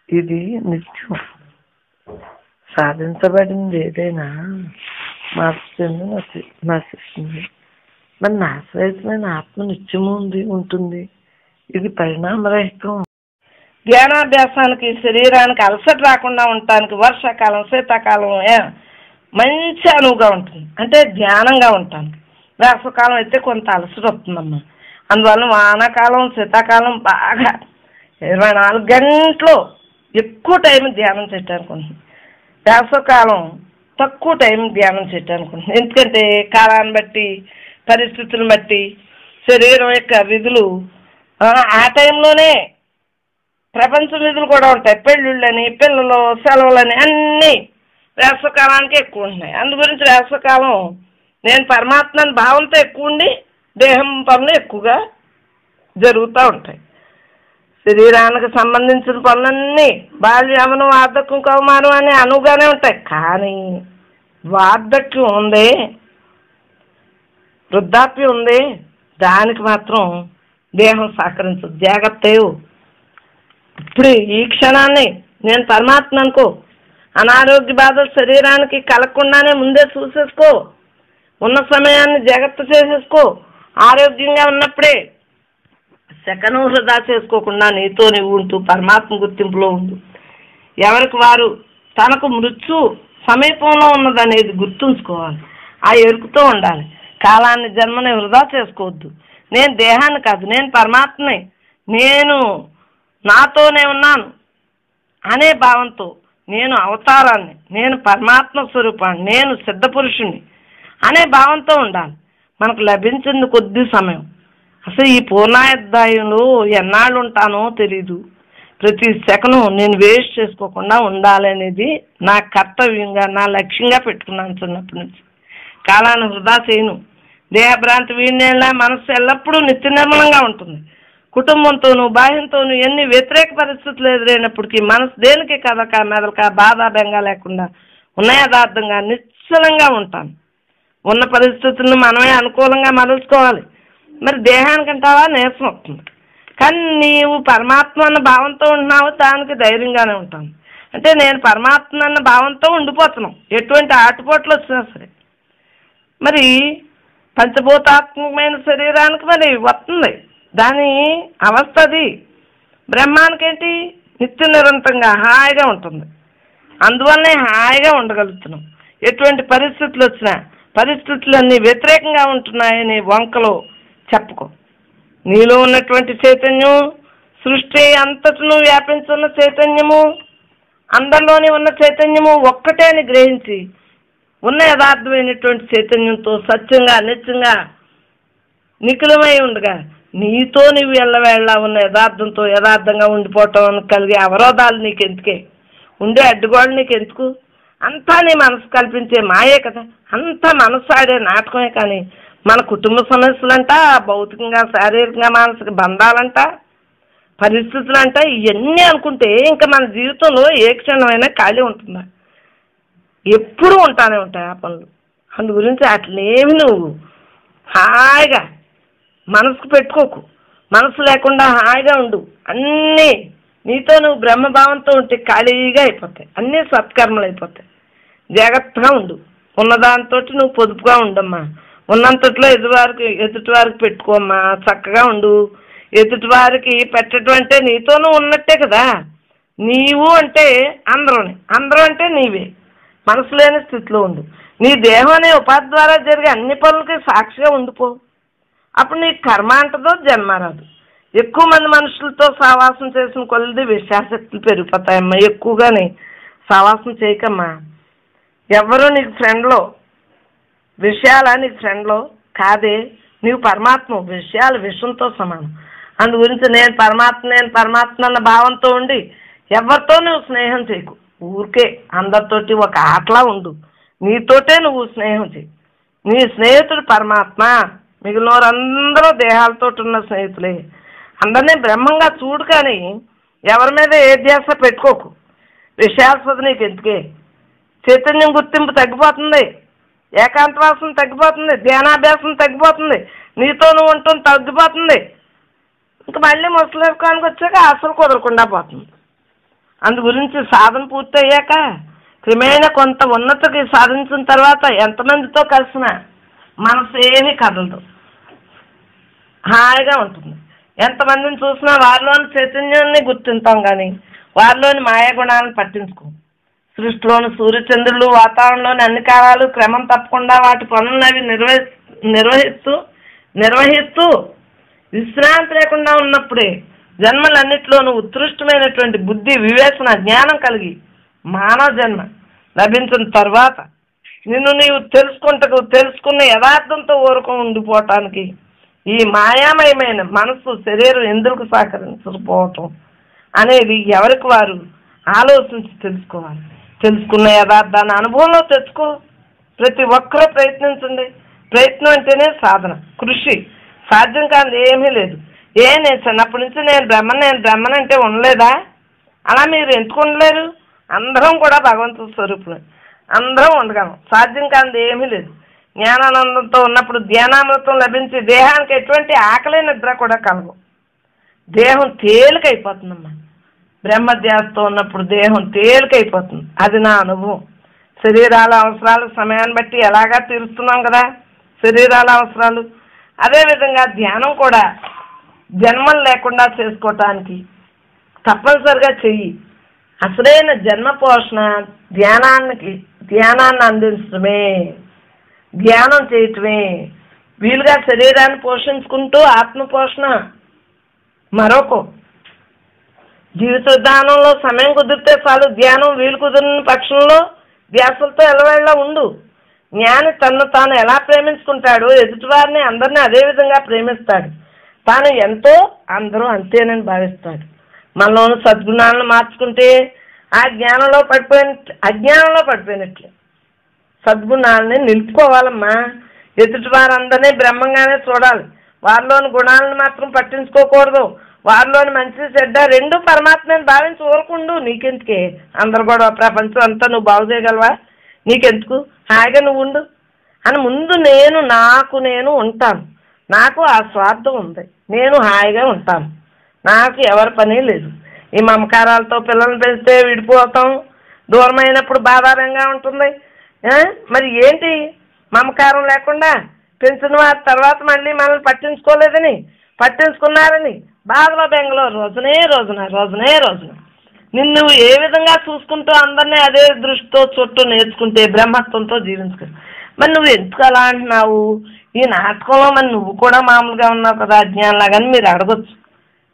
ఇది నిత్యం. సాధించబడింది ఏదైనా మార్పు చెంది నశిస్తుంది. మరి నాశరహితమైన ఆత్మ నిత్యము ఉంటుంది. ఇది పరిణామరహితం. ధ్యానాభ్యాసానికి, శరీరానికి అలసట రాకుండా ఉండటానికి వర్షాకాలం, శీతాకాలం మంచి అనువుగా ఉంటుంది. అంటే ధ్యానంగా ఉంటాను. వేసవకాలం అయితే కొంత అలసట వస్తుందమ్మా. అందువల్ల వానాకాలం, శీతాకాలం బాగా 24 గంటలు ఎక్కువ టైం ధ్యానం చేయటానికి ఉంటుంది. వేసవకాలం తక్కువ టైం ధ్యానం చేయటానికి ఉంటుంది. ఎందుకంటే కాలాన్ని బట్టి, పరిస్థితులను బట్టి, శరీరం యొక్క విధులు ఆ టైంలోనే ప్రపంచ విధులు కూడా ఉంటాయి. పెళ్ళిళ్ళని, పిల్లలు, సెలవులని అన్నీ వేసవకాలానికి ఎక్కువ ఉంటున్నాయి. అందు గురించి వేసవకాలం నేను పరమాత్మని భావంతో ఎక్కువ ఉండి దేహం పనులు ఎక్కువగా జరుగుతూ ఉంటాయి. శరీరానికి సంబంధించిన పనులన్నీ బాల్యమనం, వార్ధక్యం, కౌమారం అని అనువుగానే ఉంటాయి. కానీ వార్ధక్యం ఉంది, వృద్ధాప్యం ఉంది, దానికి మాత్రం దేహం సహకరించదు. జాగ్రత్త. ఇప్పుడు ఈ క్షణాన్ని నేను పరమాత్మ అనుకో. అనారోగ్య బాధలు శరీరానికి కలగకుండానే ముందే చూసేసుకో. ఉన్న సమయాన్ని జాగ్రత్త చేసేసుకో. ఆరోగ్యంగా ఉన్నప్పుడే సెకను వృధా చేసుకోకుండా నీతో నువ్వు ఉంటూ పరమాత్మ గుర్తింపులో ఉండు. ఎవరికి వారు తనకు మృత్యు సమీపంలో ఉన్నదనేది గుర్తుంచుకోవాలి. ఆ ఎరుకుతో ఉండాలి. కాలాన్ని, జన్మని వృధా చేసుకోవద్దు. నేను దేహాన్ని కాదు, నేను పరమాత్మని, నేను నాతోనే ఉన్నాను అనే భావంతో, నేను అవతారాన్ని, నేను పరమాత్మ స్వరూపాన్ని, నేను సిద్ధపురుషుణ్ణి అనే భావంతో ఉండాలి. మనకు లభించింది కొద్ది సమయం. అసలు ఈ పూర్ణాధ్యాయంలో ఎన్నాళ్ళు ఉంటానో తెలీదు. ప్రతి సెకను నేను వేస్ట్ చేసుకోకుండా ఉండాలనేది నా కర్తవ్యంగా, నా లక్ష్యంగా పెట్టుకున్నాను చిన్నప్పటి నుంచి. కాలాన్ని వృధా చేయను. దేహభ్రాంతి వీణేళ్ళ మనస్సు ఎల్లప్పుడూ నిత్య నిర్మలంగా ఉంటుంది. కుటుంబంతోనూ, బాహ్యంతోనూ ఎన్ని వ్యతిరేక పరిస్థితులు ఎదురైనప్పటికీ మనసు దేనికి కదక, మెదలక, బాధ, బెంగ లేకుండా ఉన్న యథార్థంగా నిశ్చలంగా ఉంటాను. ఉన్న పరిస్థితులను మనమే అనుకూలంగా మరల్చుకోవాలి. మరి దేహానికంటావా నీరసం వస్తుంది. కానీ నీవు పరమాత్మ అన్న భావంతో ఉంటున్నావు, దానికి ధైర్యంగానే ఉంటాను. అంటే నేను పరమాత్మ అన్న భావంతో ఉండిపోతున్నాం ఎటువంటి ఆటుపోట్లు వచ్చినా సరే. మరి పంచభూతాత్మకమైన శరీరానికి మరి వస్తుంది దాని అవస్థ. అది బ్రహ్మానికేంటి నిత్య నిరంతరంగా హాయిగా ఉంటుంది. అందువల్లనే హాయిగా ఉండగలుగుతున్నాం. ఎటువంటి పరిస్థితులు వచ్చినా, పరిస్థితులన్నీ వ్యతిరేకంగా ఉంటున్నాయని వంకలో చెప్పుకో. నీలో ఉన్నటువంటి చైతన్యం, సృష్టి అంతటను వ్యాపించున్న చైతన్యము, అందరిలోని ఉన్న చైతన్యము ఒక్కటే అని గ్రహించి ఉన్న యథార్థమైనటువంటి చైతన్యంతో సత్యంగా, నిత్యంగా నిఖిలమై ఉండగా నీతో నువ్వు ఎల్లవేళ్ళ ఉన్న యథార్థంతో యథార్థంగా ఉండిపోవటం కలిగే అవరోధాలు నీకెందుకే? ఉండే అడ్డుగోడలు నీకెందుకు? అంతా నీ మనసు కల్పించే మాయే కదా. అంతా మనసు ఆడే నాటకమే. కానీ మన కుటుంబ సమస్యలంట, భౌతికంగా, శారీరకంగా, మానసిక బంధాలంట, పరిస్థితులంట, ఇవన్నీ అనుకుంటే ఇంకా మన జీవితంలో ఏ క్షణమైనా ఖాళీ ఉంటుందా? ఎప్పుడూ ఉంటానే ఉంటాయి ఆ పనులు. అందు గురించి అట్లేమి నువ్వు హాయిగా మనసుకు పెట్టుకోకు. మనసు లేకుండా హాయిగా ఉండు. అన్నీ నీతో నువ్వు బ్రహ్మభావంతో ఉంటే ఖాళీగా అయిపోతాయి. అన్నీ సత్కర్మలు అయిపోతాయి. జాగ్రత్తగా ఉండు. ఉన్నదాంతో నువ్వు పొదుపుగా ఉండమ్మా. ఉన్నంతట్లో ఎదుటి వారికి పెట్టుకోమ్మా. చక్కగా ఉండు. ఎదుటి వారికి పెట్టడం అంటే నీతోనూ ఉన్నట్టే కదా. నీవు అంటే అందరూ అంటే నీవే. మనసు లేని స్థితిలో ఉండు. నీ దేహం అనే ఉపాధి ద్వారా జరిగే అన్ని పనులకి సాక్షిగా ఉండిపో. అప్పుడు నీకు కర్మ అంటదో జన్మ రాదు. ఎక్కువ మంది మనుషులతో సహవాసం చేసిన కొలది విషయాశక్తులు పెరిగిపోతాయమ్మా. ఎక్కువగానే సహవాసం చేయకమ్మా. ఎవరు నీకు ఫ్రెండ్లో, విషయాలా నీకు ఫ్రెండ్లో కాదే. నీవు పరమాత్మ, విషయాలు విషయంతో సమానం. అందు గురించి నేను పరమాత్మ అన్న భావంతో ఉండి ఎవరితో నువ్వు స్నేహం చేయకు. ఊరికే అందరితోటి ఒక ఆటలా ఉండు. నీతోటే నువ్వు స్నేహం చేయి. నీ స్నేహితుడు పరమాత్మ, మిగిలిన వారందరూ దేహాలతో ఉన్న స్నేహితులే. అందరినీ బ్రహ్మంగా చూడు, కానీ ఎవరి మీద ఏ ధ్యాస పెట్టుకోకు. విషయాస్పద నీకు ఎందుకే. చైతన్యం గుర్తింపు తగ్గిపోతుంది, ఏకాంతవాసం తగ్గిపోతుంది, ధ్యానాభ్యాసం తగ్గిపోతుంది, నీతో నువ్వు ఉంటుంది తగ్గిపోతుంది. ఇంక మళ్ళీ ముసలికానికి వచ్చాక అసలు కుదరకుండా పోతుంది. అందు గురించి సాధన పూర్తి అయ్యాక క్రమేణా కొంత ఉన్నతికి సాధించిన తర్వాత ఎంతమందితో కలిసినా మనసు ఏమీ కదలదు, హాయిగా ఉంటుంది. ఎంతమందిని చూసినా వారిలోని చైతన్యాన్ని గుర్తింటాం, కానీ వారిలోని మాయాగుణాలను పట్టించుకో. సృష్టిలోని సూర్యచంద్రులు, వాతావరణంలోని అన్ని కాలాలు క్రమం తప్పకుండా వాటి పనులను అవి నిర్వహిస్తూ విశ్రాంతి లేకుండా ఉన్నప్పుడే జన్మలన్నింటిలోనూ ఉత్కృష్టమైనటువంటి బుద్ధి, వివేచన, జ్ఞానం కలిగి మానవ జన్మ లభించిన తర్వాత నిన్ను నీవు తెలుసుకున్న యథార్థంతో ఊరుకం ఉండిపోవటానికి ఈ మాయామయమైన మనస్సు, శరీరం ఎందుకు సహకరించకపోవటం అనేది ఎవరికి వారు ఆలోచించి తెలుసుకోవాలి. తెలుసుకున్న యథార్థాన్ని అనుభవంలో తెచ్చుకో. ప్రతి ఒక్కరూ ప్రయత్నించండి. ప్రయత్నం అంటేనే సాధన, కృషి. సాధ్యం కాదు ఏమీ లేదు. నేను చిన్నప్పటి నుంచి నేను బ్రహ్మన్ అంటే ఉండలేదా? అలా మీరు ఎందుకు ఉండలేరు? అందరం కూడా భగవంతుడి స్వరూపులు, అందరం ఉండగలం. సాధ్యం కాదు ఏమీ లేదు. జ్ఞానానందంతో ఉన్నప్పుడు ధ్యానామృతం లభించి దేహానికి ఎటువంటి ఆకలి నిద్ర కూడా కలగవు. దేహం తేలికైపోతుందమ్మా. బ్రహ్మధ్యాసతో ఉన్నప్పుడు దేహం తేలికైపోతుంది. అది నా అనుభవం. శరీరాల అవసరాలు సమయాన్ని బట్టి ఎలాగా తీరుస్తున్నాం కదా శరీరాల అవసరాలు. అదేవిధంగా ధ్యానం కూడా జన్మలు లేకుండా చేసుకోవటానికి తప్పనిసరిగా చెయ్యి. అసలైన జన్మ పోషణ ధ్యానాన్ని అందించడమే, ధ్యానం చేయటమే. వీలుగా శరీరాన్ని పోషించుకుంటూ ఆత్మపోషణ మరొక జీవిత విధానంలో సమయం కుదిరితే చాలు. ధ్యానం వీలు కుదిరిన పక్షంలో ధ్యాసలతో ఎలవేళ్ళ ఉండు. జ్ఞాని తను తాను ఎలా ప్రేమించుకుంటాడో ఎదుటివారిని అందరినీ అదే విధంగా ప్రేమిస్తాడు. తాను ఎంతో అందరూ అంతేనని భావిస్తాడు. మనలోని సద్గుణాలను మార్చుకుంటే అజ్ఞానంలో పడిపోయినట్లే. సద్గుణాలని నిలుపుకోవాలమ్మా. ఎదుటి వారందరినీ బ్రహ్మంగానే చూడాలి. వారిలోని గుణాలను మాత్రం పట్టించుకోకూడదు. వారిలోని మంచి చెడ్డ రెండు పరమాత్మని భావించి ఊరుకుండు. నీకెందుకే అందరు కూడా ప్రపంచం అంతా నువ్వు బాగు చేయగలవా? నీకెందుకు? హాయిగా నువ్వు ఉండు అని ముందు నేను ఉంటాను. నాకు ఆ స్వార్థం ఉంది. నేను హాయిగా ఉంటాను. నాకు ఎవరి పని లేదు. ఈ మమకారాలతో పిల్లల్ని పెంచితే విడిపోతాం. దూరమైనప్పుడు బాధారంగా ఉంటుంది. మరి ఏంటి మమకారం లేకుండా పెంచిన వారి తర్వాత మళ్ళీ మనల్ని పట్టించుకున్నారని బాధలో బెంగలో రోజునే నిన్ను ఏ విధంగా చూసుకుంటూ అందరినీ అదే దృష్టితో చుట్టూ నేర్చుకుంటే బ్రహ్మత్వంతో జీవించుకో. మరి నువ్వు ఎందుకు అలా అంటున్నావు? ఈ నాటకంలో మరి నువ్వు కూడా మామూలుగా ఉన్నావు కదా అజ్ఞానంలాగాని మీరు అడగొచ్చు.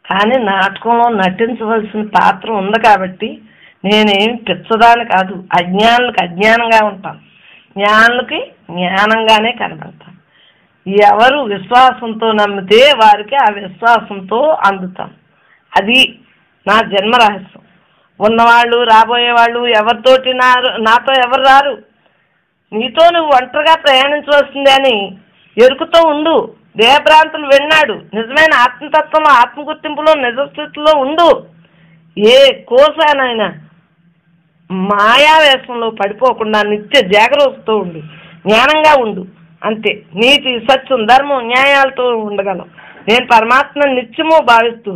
కానీ నాటకంలో నటించవలసిన పాత్ర ఉంది కాబట్టి నేనేమి పిచ్చదాని కాదు. అజ్ఞానులకి అజ్ఞానంగా ఉంటాను, జ్ఞానులకి జ్ఞానంగానే కనబడతాను. ఎవరు విశ్వాసంతో నమ్మితే వారికి ఆ విశ్వాసంతో అందుతాం. అది నా జన్మ రహస్యం. ఉన్నవాళ్ళు రాబోయేవాళ్ళు ఎవరితోటి నాతో ఎవరు రారు. నీతో నువ్వు ఒంటరిగా ప్రయాణించవలసిందే అని ఎరుకుతో ఉండు. దేహభ్రాంతులు విన్నాడు. నిజమైన ఆత్మతత్వంలో, ఆత్మగుర్తింపులో, నిజస్థితిలో ఉండు. ఏ కోసానైనా మాయావేశంలో పడిపోకుండా నిత్య జాగ్రత్తతో ఉండు. జ్ఞానంగా ఉండు. అంతే. నీతి, సత్యం, ధర్మం, న్యాయాలతో ఉండగలం. నేను పరమాత్మను నిత్యము భావిస్తూ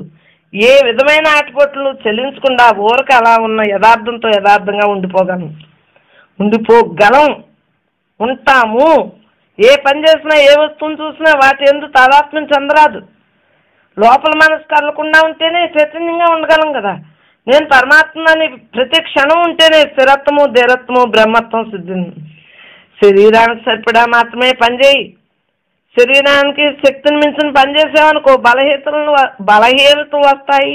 ఏ విధమైన ఆటపోట్లు చెల్లించకుండా ఊరక అలా ఉన్న యథార్థంగా ఉండిపోగలం. ఉంటాము. ఏ పని చేసినా, ఏ వస్తువును చూసినా వాటి ఎందుకు తాదాత్మ్యం చెందరాదు. లోపల మనసు కదలకుండా ఉంటేనే చైతన్యంగా ఉండగలం కదా. నేను పరమాత్మని ప్రతి క్షణం ఉంటేనే స్థిరత్వము, ధీరత్వము, బ్రహ్మత్వం సిద్ధింది. శరీరానికి సరిపడా మాత్రమే పనిచేయి. శరీరానికి శక్తిని మించిన పని చేసావనుకో బలహీనతలు వస్తాయి.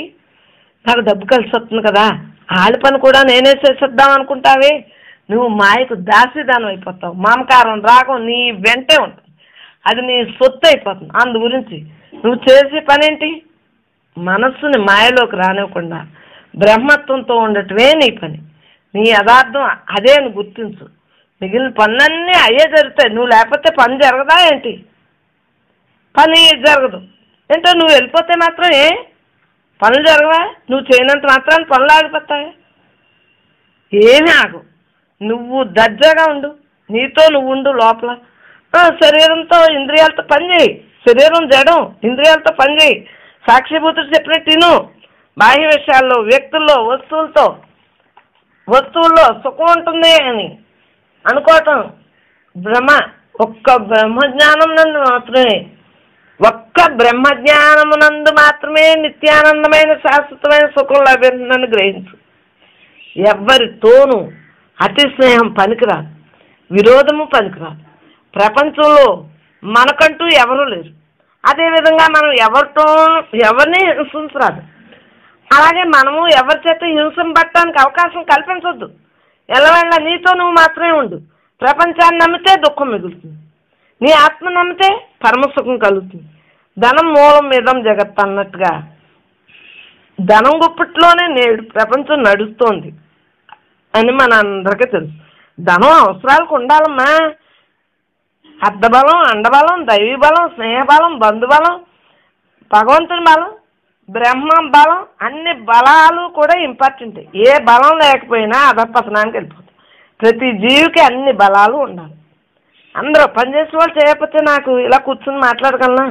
నాకు డబ్బు కలిసి వస్తుంది కదా, ఆళ్ళ పని కూడా నేనే చేసేద్దాం అనుకుంటావే, నువ్వు మాయకు దాసిదానం అయిపోతావు. మమకారం రాగం నీ వెంటే ఉంటుంది, అది నీ సొత్తు అయిపోతుంది. అందు గురించి నువ్వు చేసే పని ఏంటి? మనస్సుని మాయలోకి రానివ్వకుండా బ్రహ్మత్వంతో ఉండటమే నీ పని. నీ యథార్థం అదే అని గుర్తించు. మిగిలిన పనులన్నీ అయ్యే జరుగుతాయి. నువ్వు లేకపోతే పని జరగదా ఏంటి? పని జరగదు. ఏంటో నువ్వు వెళ్ళిపోతే మాత్రం పనులు జరగవా? నువ్వు చేయనంత మాత్రాన్ని పనులు ఆగిపోతాయి? ఏమీ ఆగు. నువ్వు దర్జాగా ఉండు, నీతో నువ్వు ఉండు లోపల. శరీరంతో ఇంద్రియాలతో పని చేయి. శరీరం జడం, ఇంద్రియాలతో పని చేయి. సాక్షిభూతుడు చెప్పినట్టు తిను. బాహ్య విషయాల్లో, వ్యక్తుల్లో, వస్తువుల్లో సుఖం ఉంటుంది అని అనుకోవటం భ్రమ. ఒక్క బ్రహ్మజ్ఞానమునందు మాత్రమే నిత్యానందమైన శాశ్వతమైన సుఖం లభించిందని గ్రహించు. ఎవ్వరితోనూ అతి స్నేహం పనికిరాదు, విరోధము పనికిరాదు. ప్రపంచంలో మనకంటూ ఎవరూ లేరు. అదేవిధంగా మనం ఎవరిని హింసించరాదు. అలాగే మనము ఎవరి చేత హింసను పట్టడానికి అవకాశం కల్పించవద్దు. ఎల్లవేళ నీతో నువ్వు మాత్రమే ఉండు. ప్రపంచాన్ని నమ్మితే దుఃఖం మిగులుతుంది, నీ ఆత్మ నమ్మితే పరమసుఖం కలుగుతుంది. ధనం మూలం మీదం జగత్ అన్నట్టుగా ధనం గుప్పట్లోనే నేడు ప్రపంచం నడుస్తోంది అని మన అందరికీ తెలుసు. ధనం అవసరాలకు ఉండాలమ్మా. అర్ధబలం, అండబలం, దైవీ బలం, స్నేహబలం, బంధుబలం, భగవంతుని బలం, బ్రహ్మ బలం, అన్ని బలాలు కూడా ఇంపార్టెంట్. ఏ బలం లేకపోయినా అధపతనానికి వెళ్ళిపోతుంది. ప్రతి జీవికి అన్ని బలాలు ఉండాలి. అందరూ పనిచేసే వాళ్ళు చేయకపోతే నాకు ఇలా కూర్చుని మాట్లాడగలనా?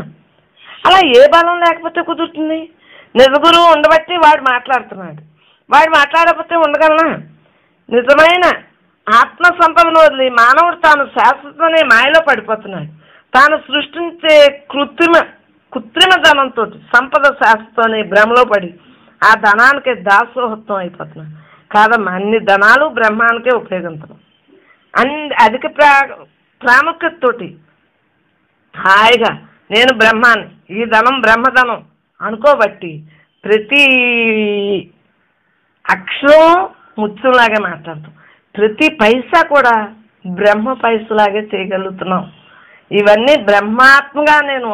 అలా ఏ బలం లేకపోతే కుదురుతుంది? నిజగురువు ఉండబట్టి వాడు మాట్లాడుతున్నాడు. వాడు మాట్లాడకపోతే ఉండగలనా? నిజమైన ఆత్మ సంపదను వదిలి మానవుడు తాను శాశ్వతమనే మాయలో పడిపోతున్నాడు. తాను సృష్టించే కృత్రిమ ధనంతో సంపద శాశ్వతమనే భ్రమలో పడి ఆ ధనానికి దాసోహత్వం అయిపోతున్నాడు. కాదమ్మా, అన్ని ధనాలు బ్రహ్మానికే ఉపయోగించడం. అధిక ప్రాముఖ్యతతోటి హాయిగా నేను బ్రహ్మాన్ని, ఈ ధనం బ్రహ్మధనం అనుకోబట్టి ప్రతి అక్షరం ముత్యంలాగే మాట్లాడుతాం. ప్రతి పైసా కూడా బ్రహ్మ పైసలాగే చేయగలుగుతున్నాం. ఇవన్నీ బ్రహ్మాత్మగా నేను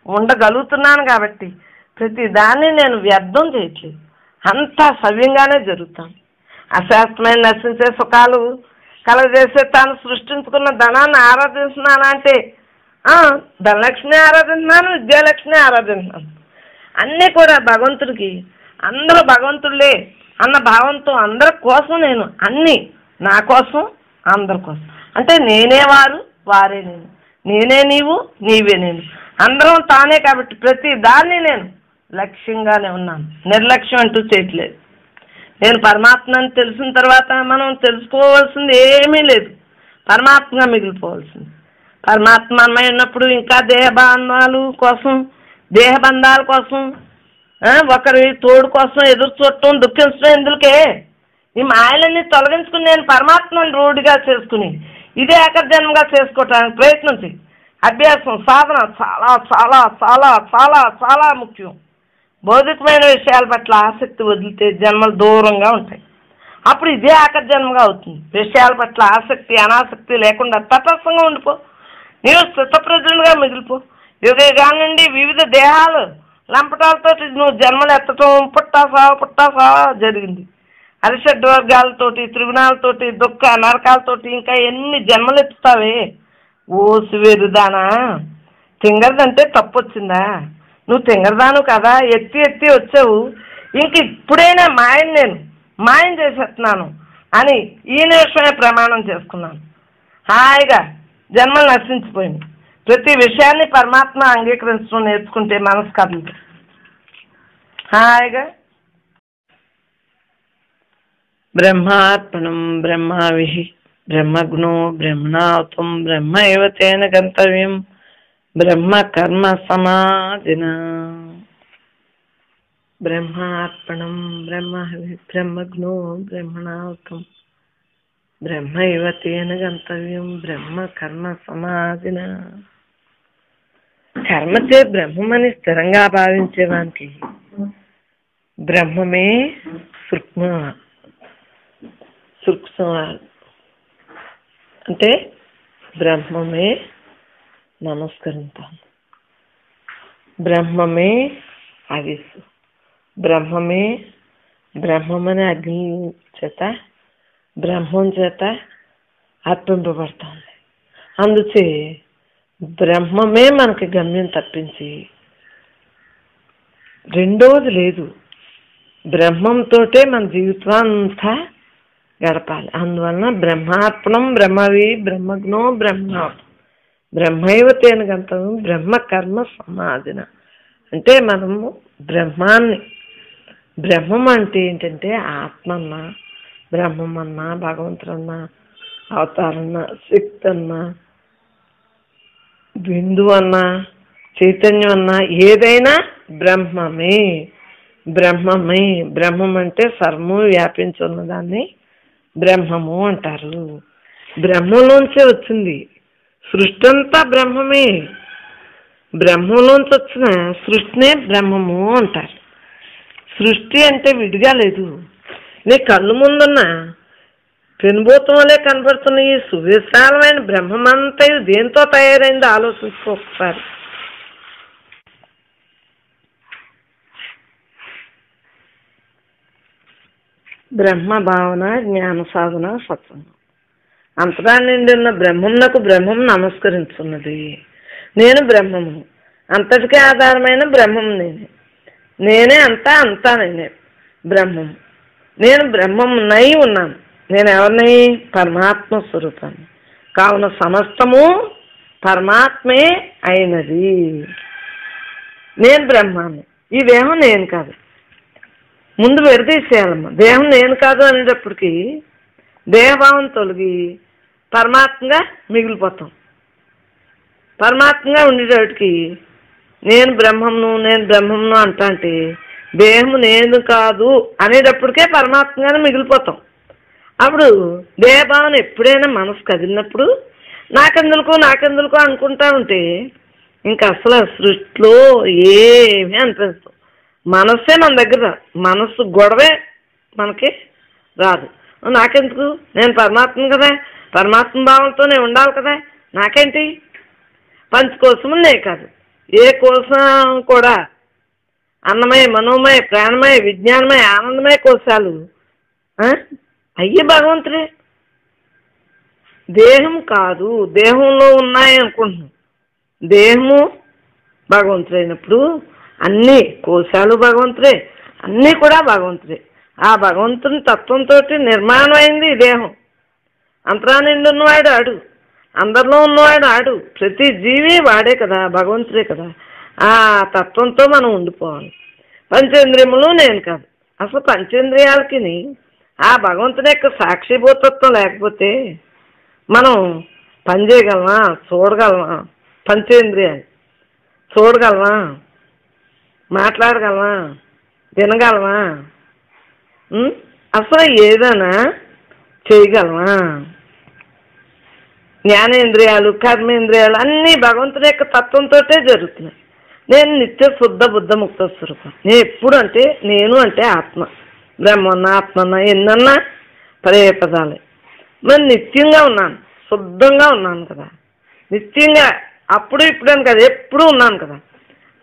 ఉండగలుగుతున్నాను కాబట్టి ప్రతి దాన్ని నేను వ్యర్థం చేయట్లేదు. అంతా సవ్యంగానే జరుగుతాను. అశాస్త్రమైన నశించే సుఖాలు కలగజేసే తాను సృష్టించుకున్న ధనాన్ని ఆరాధిస్తున్నాను అంటే ధనలక్ష్మి ఆరాధిస్తున్నాను, విద్యాలక్ష్మి ఆరాధిస్తున్నాను. అన్నీ కూడా భగవంతుడికి, అందరూ భగవంతుళ్ళే అన్న భావంతో అందరి కోసం నేను, అన్నీ నా కోసం, అందరి కోసం. అంటే నేనే వారు, వారే నేను, నేనే నీవు, నీవే నేను, అందరం తానే. కాబట్టి ప్రతి దాన్ని నేను లక్ష్యంగానే ఉన్నాను, నిర్లక్ష్యం అంటూ చేయట్లేదు. నేను పరమాత్మని తెలిసిన తర్వాత మనం తెలుసుకోవాల్సింది ఏమీ లేదు, పరమాత్మగా మిగిలిపోవాల్సింది. పరమాత్మమై ఉన్నప్పుడు ఇంకా దేహబంధాల కోసం ఒకరి తోడు కోసం ఎదురు చూడటం, దుఃఖించడం ఎందుకే? ఈ మాయలన్నీ తొలగించుకుని నేను పరమాత్మని రూఢిగా చేసుకుని ఇదే ఏకజన్మగా చేసుకోవటానికి ప్రయత్నం చేయి. అభ్యాసం, సాధన చాలా చాలా చాలా చాలా చాలా ముఖ్యం. భౌతికమైన విషయాల పట్ల ఆసక్తి వదిలితే జన్మలు దూరంగా ఉంటాయి. అప్పుడు ఇదే ఆకర్జన్మగా అవుతుంది. విషయాల పట్ల ఆసక్తి అనాసక్తి లేకుండా తటస్థంగా ఉండిపో. నీవు స్థితప్రజ్ఞుడిగా మిగిలిపో. యుగాల నుండి వివిధ దేహాలు లంపటాలతో నువ్వు జన్మలు ఎత్తటం, పుట్టాసా జరిగింది. అరిషడ్ వర్గాలతోటి, త్రిగుణాలతోటి, దుఃఖ నరకాలతోటి ఇంకా ఎన్ని జన్మలు ఎత్తుతావే? ఓ శివేరుదానా, తింగరదంటే తప్పు వచ్చిందా? నువ్వు తింగరదాను కదా, ఎత్తి వచ్చావు. ఇంక ఇప్పుడైనా నేను మాయం చేసేస్తున్నాను అని ఈ నిమిషమే ప్రమాణం చేసుకున్నాను. హాయిగా జన్మలు నశించిపోయింది. ప్రతి విషయాన్ని పరమాత్మ అంగీకరించడం నేర్చుకుంటే మనసు కదులుతుంది. హాయిగా బ్రహ్మార్పణం బ్రహ్మావిహి బ్రహ్మజ్ఞో బ్రహ్మణాహుతం బ్రహ్మైవ తేన గంతవ్యం బ్రహ్మ కర్మ సమాధిన. బ్రహ్మార్పణం బ్రహ్మావిహి బ్రహ్మజ్ఞో బ్రహ్మణాహుతం బ్రహ్మైవ తేన గంతవ్యం బ్రహ్మ కర్మ సమాధిన. కర్మచే బ్రహ్మమని స్థిరంగా భావించేవానికి బ్రహ్మమే సూక్ష్మ అంటే బ్రహ్మమే నమస్కరించాను, బ్రహ్మమే ఆవిస్సు, బ్రహ్మమని అగ్ని చేత బ్రహ్మం చేత అర్పింపబడుతుంది. అందుచే బ్రహ్మమే మనకి గమ్యం తప్పించి రెండోది లేదు. బ్రహ్మంతోటే మన జీవితాంతా గడపాలి. అందువలన బ్రహ్మార్పణం బ్రహ్మవి బ్రహ్మజ్ఞో బ్రహ్మైవ తేన గంతవ్యం బ్రహ్మ కర్మ సమాధిన. అంటే మనము బ్రహ్మాన్ని, బ్రహ్మం అంటే ఏంటంటే ఆత్మన్నా, బ్రహ్మమన్నా, భగవంతుడన్నా, అవతారన్నా, శక్తి అన్నా, బిందు అన్నా, చైతన్యం అన్నా ఏదైనా బ్రహ్మమే. బ్రహ్మం అంటే సర్వము వ్యాపించి ఉన్నదాన్ని బ్రహ్మము అంటారు. బ్రహ్మంలోంచే వచ్చింది సృష్టి అంతా. బ్రహ్మమే, బ్రహ్మంలోంచి వచ్చిన సృష్టినే బ్రహ్మము అంటారు. సృష్టి అంటే విడిగా లేదు. నీ కళ్ళు ముందున్న పెనుభూతం వలె కనబడుతున్న ఈ సువిశాలమైన బ్రహ్మమంతా దేంతో తయారైందో ఆలోచించుకో ఒకసారి. బ్రహ్మ భావన, జ్ఞాన సాధన, సత్సంగం. అంతటా నిండిన బ్రహ్మమునకు బ్రహ్మం నమస్కరించున్నది. నేను బ్రహ్మము, అంతటికీ ఆధారమైన బ్రహ్మం నేనే అంతా నేనే బ్రహ్మం. నేను బ్రహ్మమునై ఉన్నాను. నేను ఎవరిని? పరమాత్మ స్వరూపాన్ని. కావున సమస్తము పరమాత్మే అయినది. నేను బ్రహ్మాన్ని. ఈ దేహం నేను కాదు. ముందు విడదీసేయాలమ్మా. దేహం నేను కాదు అనేటప్పటికీ దేహభావం తొలగి పరమాత్మగా మిగిలిపోతాం. పరమాత్మగా ఉండేటప్పటికి నేను బ్రహ్మమును అంటే దేహము నేను కాదు అనేటప్పటికే పరమాత్మగానే మిగిలిపోతాం. అప్పుడు దేహభావన ఎప్పుడైనా మనసు కదిలినప్పుడు నాకెందుకు అనుకుంటా ఉంటే ఇంకా అసలు సృష్టిలో ఏమీ అనిపిస్తాం. మనస్సే మన దగ్గర, మనస్సు గొడవే మనకి రాదు. నాకెందుకు, నేను పరమాత్మ కదా, పరమాత్మ భావంతో నేను ఉండాలి కదా, నాకేంటి? పంచకోశములే కాదు, ఏ కోశం కూడా అన్నమయ, మనోమయ, ప్రాణమయ, విజ్ఞానమయ, ఆనందమయ కోశాలు అయ్యే భగవంతుడే. దేహం కాదు, దేహంలో ఉన్నాయి అనుకుంటున్నాం. దేహము భగవంతుడైనప్పుడు అన్ని కోశాలు భగవంతుడే, అన్నీ కూడా భగవంతుడే. ఆ భగవంతుని తత్వంతో నిర్మాణం అయింది ఈ దేహం. అంతరా నిండి ఉన్నవాడు ఆడు, అందరిలో ఉన్నవాడు ఆడు, ప్రతి జీవి వాడే కదా, భగవంతుడే కదా. ఆ తత్వంతో మనం ఉండిపోవాలి. పంచేంద్రియములు నేను కాదు. అసలు పంచేంద్రియాలకి ఆ భగవంతుని యొక్క సాక్షిభూతత్వం లేకపోతే మనం పనిచేయగలమా? చూడగలమా? పంచేంద్రియాలు చూడగలమా? మాట్లాడగలమా? వినగలమా? అసలు ఏదైనా చేయగలమా? జ్ఞానేంద్రియాలు, కర్మేంద్రియాలు అన్నీ భగవంతుని యొక్క తత్వంతో జరుగుతున్నాయి. నేను నిత్య శుద్ధ బుద్ధ ముక్త స్వరూపం. నేను ఎప్పుడు అంటే నేను అంటే ఆత్మ, బ్రహ్మన్న, ఆత్మన్న ఎన్నన్నా పదే పదాలే. మరి నిత్యంగా ఉన్నాను, శుద్ధంగా ఉన్నాను కదా, నిత్యంగా. అప్పుడు ఇప్పుడని కదా, ఎప్పుడు ఉన్నాను కదా.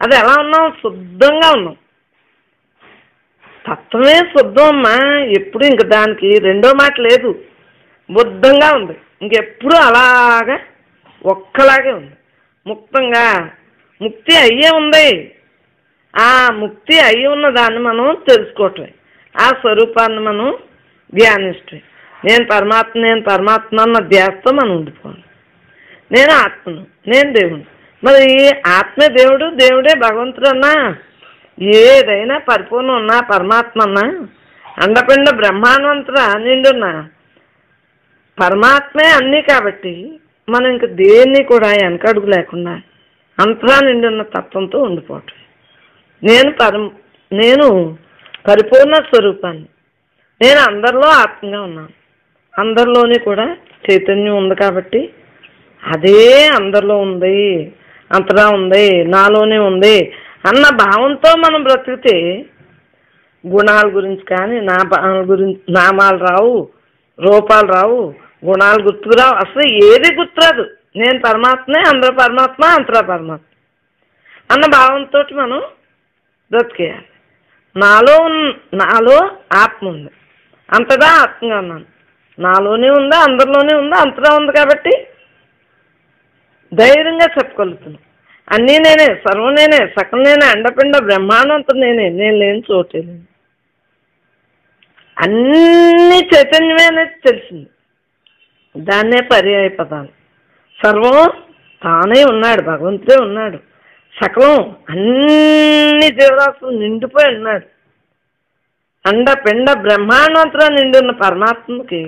అది ఎలా ఉన్నాం? శుద్ధంగా ఉన్నాం. తత్వమే శుద్ధం అమ్మా. ఎప్పుడు ఇంక దానికి రెండో మాట లేదు. బుద్ధంగా ఉంది, ఇంకెప్పుడు అలాగా ఒక్కలాగే ఉంది. ముక్తంగా ముక్తి అయ్యే ఉంది. ఆ ముక్తి అయ్యి ఉన్న దాన్ని మనం తెలుసుకోవటమే, ఆ స్వరూపాన్ని మనం ధ్యానిష్టమే. నేను పరమాత్మ అన్న ధ్యాసతో మనం ఉండిపోవాలి. నేను ఆత్మను, నేను దేవుడు. మరి ఆత్మే దేవుడు, దేవుడే భగవంతుడు అన్నా, ఏదైనా పరిపూర్ణం ఉన్నా, పరమాత్మ అన్నా, అండపిండ బ్రహ్మాండంతరా నిండున్నా పరమాత్మే అన్నీ. కాబట్టి మనం ఇంక దేన్ని కూడా వెనకడుగు లేకుండా అంతరా నిండున్న తత్వంతో ఉండిపోవటం. నేను పరిపూర్ణ స్వరూపాన్ని. నేను అందరిలో ఆత్మగా ఉన్నాను. అందరిలోని కూడా చైతన్యం ఉంది కాబట్టి అదే అందరిలో ఉంది, అంతటా ఉంది, నాలోనే ఉంది అన్న భావంతో మనం బ్రతికితే గుణాల గురించి కానీ నామాలు రావు, రూపాలు రావు, గుణాలు గుర్తుకురావు, అసలు ఏది గుర్తురాదు. నేను పరమాత్మే, అందరూ పరమాత్మ, అంతటా పరమాత్మ అన్న భావంతో మనం బ్రతికేయాలి. నాలో ఆత్మ ఉంది, అంతటా ఆత్మగా ఉన్నాను. నాలోనే ఉందా, అందరిలోనే ఉందా, అంతటా ఉంది కాబట్టి ధైర్యంగా చెప్పగలుగుతున్నాను. అన్నీ నేనే, సర్వం నేనే, సకలం నేనే, అండపిండ బ్రహ్మాండంతో నేనే, నేను లేని చోటే నేను. అన్ని చైతన్యమే అనేది తెలిసింది. దాన్నే పర్యాయ పదాలు. సర్వం తానే ఉన్నాడు, భగవంతుడే ఉన్నాడు. సకలం అన్ని జీవరాశులు నిండిపోయి ఉన్నాడు. అండపిండ బ్రహ్మాండంతో నిండి ఉన్న పరమాత్మకి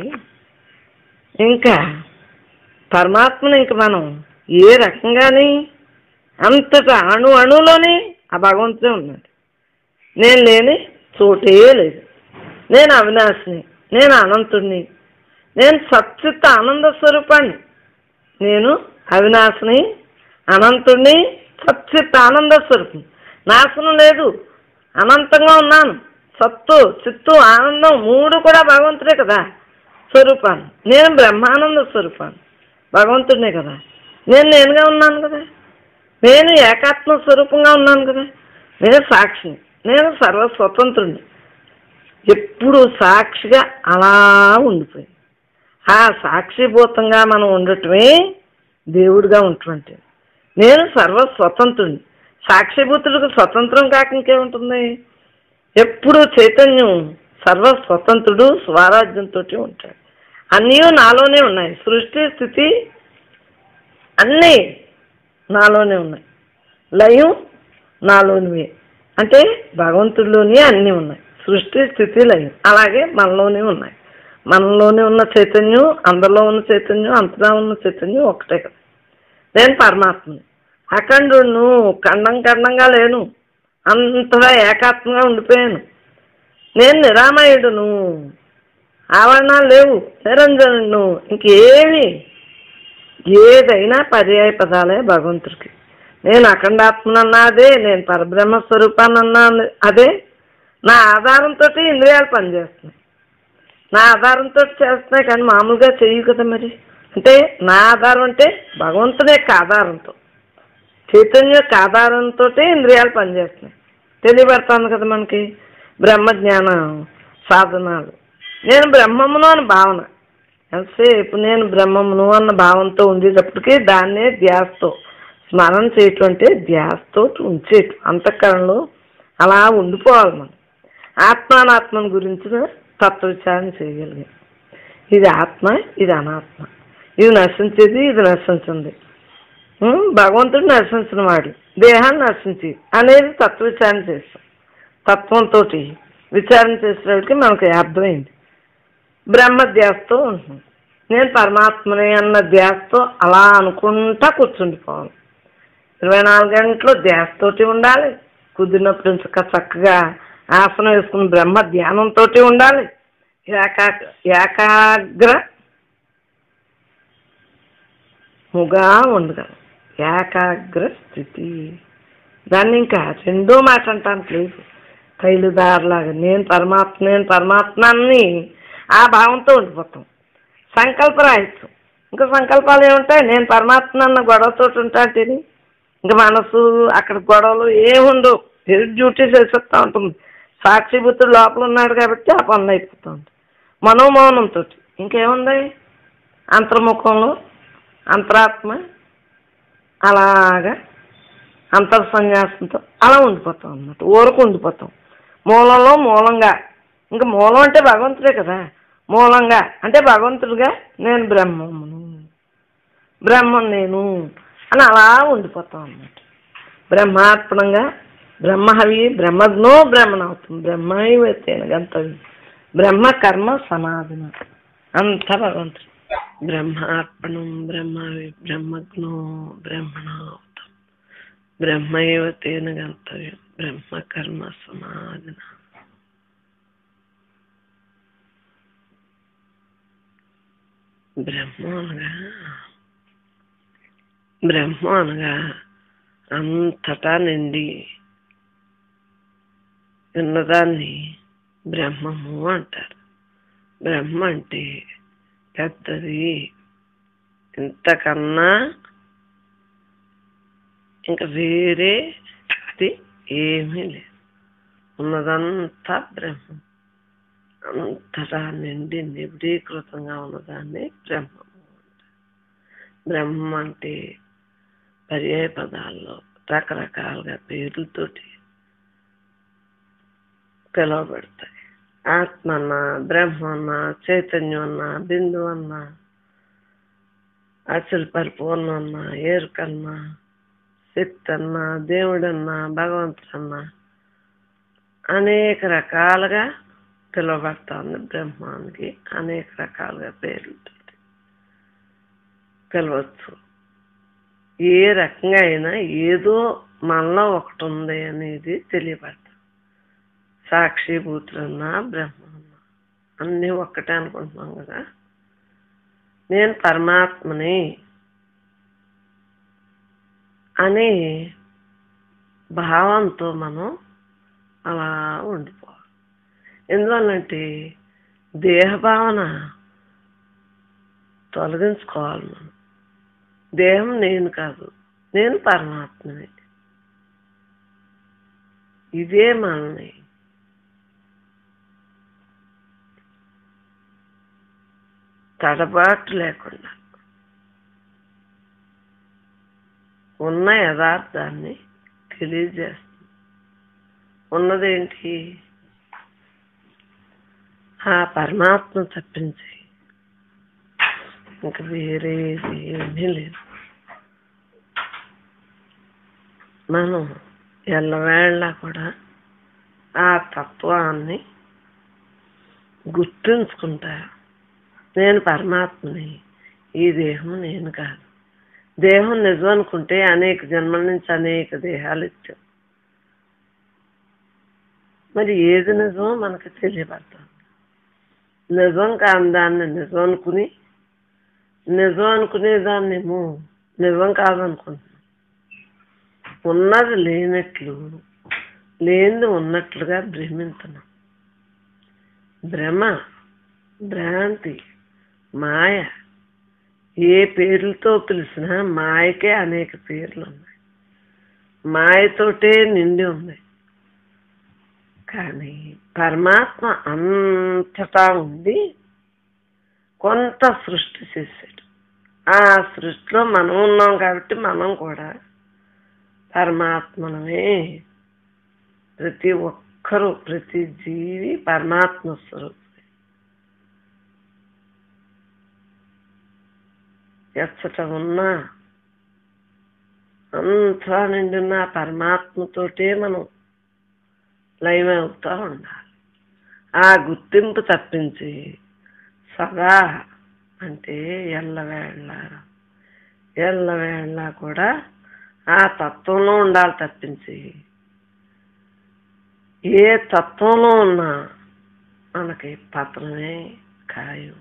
ఇంకా పరమాత్మని ఇంక మనం ఏ రకంగాని అంతటా అణులోని ఆ భగవంతుడే ఉన్నాడు. నేను లేని చోటే లేదు. నేను అవినాశిని, నేను అనంతుడిని, నేను సచ్చిత్ ఆనంద స్వరూపాన్ని. నేను అవినాశిని, అనంతుడిని, సచ్చిత్ ఆనంద స్వరూపం. నాశనం లేదు, అనంతంగా ఉన్నాను. సత్తు, చిత్తు, ఆనందం మూడు కూడా భగవంతుడే కదా స్వరూపాన్ని. నేను బ్రహ్మానంద స్వరూపాన్ని, భగవంతుడినే కదా. నేనుగా ఉన్నాను కదా. నేను ఏకాత్మ స్వరూపంగా ఉన్నాను కదా. నేను సాక్షిని, నేను సర్వస్వతంత్రుడిని. ఎప్పుడు సాక్షిగా అలా ఉండిపోయింది. ఆ సాక్షిభూతంగా మనం ఉండటమే దేవుడిగా ఉంటుంటే. నేను సర్వస్వతంత్రుడిని. సాక్షిభూతుడికి స్వతంత్రం కాక ఇంకేముంటుంది? ఎప్పుడు చైతన్యం సర్వస్వతంత్రుడు, స్వరాజ్యంతో ఉంటాడు. అన్నీ నాలోనే ఉన్నాయి. సృష్టి, స్థితి అన్నీ నాలోనే ఉన్నాయి. లయం నాలోనివే. అంటే భగవంతుడిలోనే అన్నీ ఉన్నాయి. సృష్టి, స్థితి, లయం అలాగే మనలోనే ఉన్నాయి. మనలోనే ఉన్న చైతన్యం, అందరిలో ఉన్న చైతన్యం, అంతటా ఉన్న చైతన్యం ఒకటే కదా. నేను పరమాత్మని, అఖండును, ఖండంగా లేను, అంతగా ఏకాత్మగా ఉండిపోయాను. నేను నిరామయుడును, ఆవరణాలు లేవు, నిరంజనుడును. ఇంకేమి ఏదైనా పర్యాయ పదాలే భగవంతుడికి. నేను అఖండాత్మనన్నా అదే, నేను పరబ్రహ్మ స్వరూపాన్ని అన్నా అదే. నా ఆధారంతో ఇంద్రియాలు పనిచేస్తున్నాయి, నా ఆధారంతో చేస్తున్నాయి, కానీ మామూలుగా చెయ్యి కదా. మరి అంటే నా ఆధారం అంటే భగవంతుని యొక్క ఆధారంతో, చైతన్య యొక్క ఆధారంతో ఇంద్రియాలు పనిచేస్తున్నాయి. తెలియబడుతుంది కదా మనకి. బ్రహ్మజ్ఞాన సాధనాలు. నేను బ్రహ్మమును అని భావన, ఎంతసేపు నేను బ్రహ్మమును అన్న భావంతో ఉండేటప్పటికీ దాన్నే ధ్యాసతో స్మరణ చేయటం, అంటే ధ్యాసతో ఉంచేయటం. అంతఃకరణలో అలా ఉండిపోవాలి మనం. ఆత్మానాత్మని గురించిన తత్వవిచారణ చేయగలిగాం. ఇది ఆత్మ, ఇది అనాత్మ, ఇది నశించేది, ఇది నశించింది. భగవంతుడు నశించిన వాడు, దేహాన్ని నశించి అనేది తత్వవిచారణ చేస్తాం. తత్వంతో విచారణ చేసేవాడికి మనకు అర్థమైంది. బ్రహ్మ ధ్యాసతో ఉంటుంది. నేను పరమాత్మని అన్న ధ్యాసతో అలా అనుకుంటా కూర్చుండిపోవాలి. 24 గంటలు ధ్యాసతోటి ఉండాలి. కుదిరినప్పుడు చక్కగా ఆసనం వేసుకుని బ్రహ్మ ధ్యానంతో ఉండాలి. ఏకాగ్రముగా ఉండగలం. ఏకాగ్ర స్థితి. దాన్ని ఇంకా రెండో మాట అంటానికి లేదు. కైలుదారులాగా నేను పరమాత్మ అని ఆ భావంతో ఉండిపోతాం. సంకల్పరాహిత్యం. ఇంకా సంకల్పాలు ఏముంటాయి? నేను పరమాత్మ అన్న గొడవతో ఉంటాంటేని ఇంకా మనసు అక్కడ గొడవలు ఏముండవు. డ్యూటీ చేసేస్తూ ఉంటుంది. సాక్షిభూతుడు లోపల ఉన్నాడు కాబట్టి ఆ పనులు అయిపోతూ ఉంటాయి. మనోమౌనంతో ఇంకేముంది? అంతర్ముఖంలో అంతరాత్మ అలాగా అంతర్సన్యాసంతో అలా ఉండిపోతాం అన్నమాట. ఊరకు ఉండిపోతాం. మూలంలో మూలంగా. ఇంకా మూలం అంటే భగవంతుడే కదా. మూలంగా అంటే భగవంతుడిగా నేను బ్రహ్మం నేను అని అలా ఉండిపోతాం అన్నమాట. బ్రహ్మార్పణంగా బ్రహ్మహవి బ్రహ్మజ్ఞో బ్రహ్మణవుతుంది. బ్రహ్మైవతేన గంతవ్యం. బ్రహ్మ కర్మ సమాధన అంతా భగవంతుడు. బ్రహ్మార్పణం బ్రహ్మవి బ్రహ్మజ్ఞో బ్రహ్మణవుతం. బ్రహ్మైవతేన గంతవ్యం. బ్రహ్మ కర్మ సమాధన. బ్రహ్మ అనగా అంతటా నిండి ఉన్నదాన్ని బ్రహ్మము అంటారు. బ్రహ్మ అంటే పెద్దది, ఇంతకన్నా ఇంకా వేరేది ఏమీ లేదు. ఉన్నదంతా బ్రహ్మం. అంతటా నిండి నిబిడీకృతంగా ఉన్నదాన్ని బ్రహ్మము అంటారు. బ్రహ్మం అంటే పర్యాయ పదాల్లో రకరకాలుగా పేర్లతోటి పిలువబడతాయి. ఆత్మ అన్నా, బ్రహ్మ అన్నా, చైతన్యం అన్నా, బిందువు అన్నా, అసలు పరిపూర్ణం అన్నా, ఎరుకన్నా, శక్తి అన్నా, దేవుడన్నా, భగవంతుడన్నా అనేక రకాలుగా పిలువబడతా ఉంది. బ్రహ్మానికి అనేక రకాలుగా పేర్లతో పిలవచ్చు. ఏ రకంగా అయినా ఏదో మనలో ఒకటి ఉంది అనేది తెలియబడతాం. సాక్షిభూతులన్నా బ్రహ్మ అన్నా అన్నీ ఒక్కటే అనుకుంటున్నాం కదా. నేను పరమాత్మని అనే భావంతో మనం అలా ఉండిపోవాలి. ఎందువల్లంటే దేహభావన తొలగించుకోవాలి మనం. దేహం నేను కాదు, నేను పరమాత్మని. ఇదే మనల్ని తడబాటు లేకుండా ఉన్న యథార్థాన్ని తెలియజేస్తుంది. ఉన్నదేంటి? ఆ పరమాత్మ తప్పించి ఇంకా వేరేది ఏమీ లేదు. మనం ఎల్లవేళలా కూడా ఆ తత్వాన్ని గుర్తుంచుకుంటా, నేను పరమాత్మని, ఈ దేహం నేను కాదు. దేహం నిజం అనుకుంటే అనేక జన్మల నుంచి అనేక దేహాలు ఇచ్చాం. మరి ఏది నిజమో మనకు తెలియబడతాం. నిజం కాని దాన్ని నిజం అనుకుని, నిజం అనుకునేదాన్నేమో నిజం కాదనుకుంటున్నాం. ఉన్నది లేనట్లు, లేనిది ఉన్నట్లుగా భ్రమిస్తున్నాం. భ్రమ, భ్రాంతి, మాయ ఏ పేర్లతో పిలిచినా మాయకే అనేక పేర్లు ఉన్నాయి. మాయతోటే నిండి ఉంది. కానీ పరమాత్మ అంతటా ఉండి కొంత సృష్టి చేశాడు. ఆ సృష్టిలో మనం ఉన్నాం కాబట్టి మనం కూడా పరమాత్మనమే. ప్రతి ఒక్కరూ, ప్రతి జీవి పరమాత్మ స్వరూపం. ఎచ్చట ఉన్నా అంతా నిండున్న పరమాత్మతోటే మనం లయమవుతా ఉండాలి. ఆ గుర్తింపు తప్పించి సదా అంటే ఎల్లవేళ కూడా ఆ తత్వంలో ఉండాలి తప్పించి ఏ తత్వంలో ఉన్నా మనకి పతనమే ఖాయం.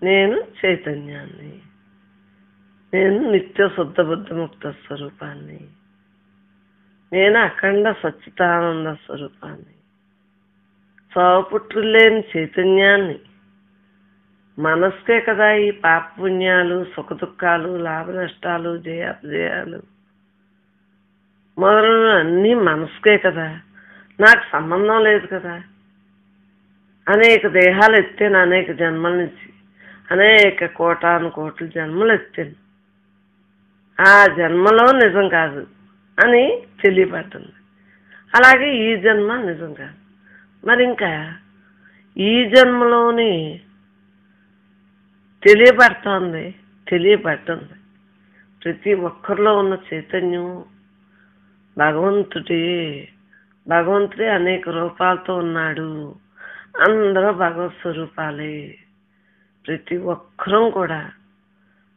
నేను చైతన్యాన్ని, నేను నిత్య శుద్ధ బుద్ధముక్త స్వరూపాన్ని, నేను అఖండ సచ్చిదానంద స్వరూపాన్ని, చావుపుట్లు లేని చైతన్యాన్ని. మనస్కే కదా ఈ పాపపుణ్యాలు, సుఖదుఖాలు, లాభ నష్టాలు, జయాపజయాలు మొదలైన అన్నీ మనసుకే కదా. నాకు సంబంధం లేదు కదా. అనేక దేహాలు ఎత్తాను, అనేక జన్మల నుంచి అనేక కోటాను కోట్ల జన్మలు ఎత్తాను. ఆ జన్మలో నిజం కాదు అని తెలియబడుతుంది. అలాగే ఈ జన్మ నిజం కాదు. మరి ఇంకా ఈ జన్మలోని తెలియబడుతుంది. ప్రతి ఒక్కరిలో ఉన్న చైతన్యం భగవంతుడే అనేక రూపాలతో ఉన్నాడు. అందరూ భగవత్ స్వరూపాలే. ప్రతి ఒక్కరూ కూడా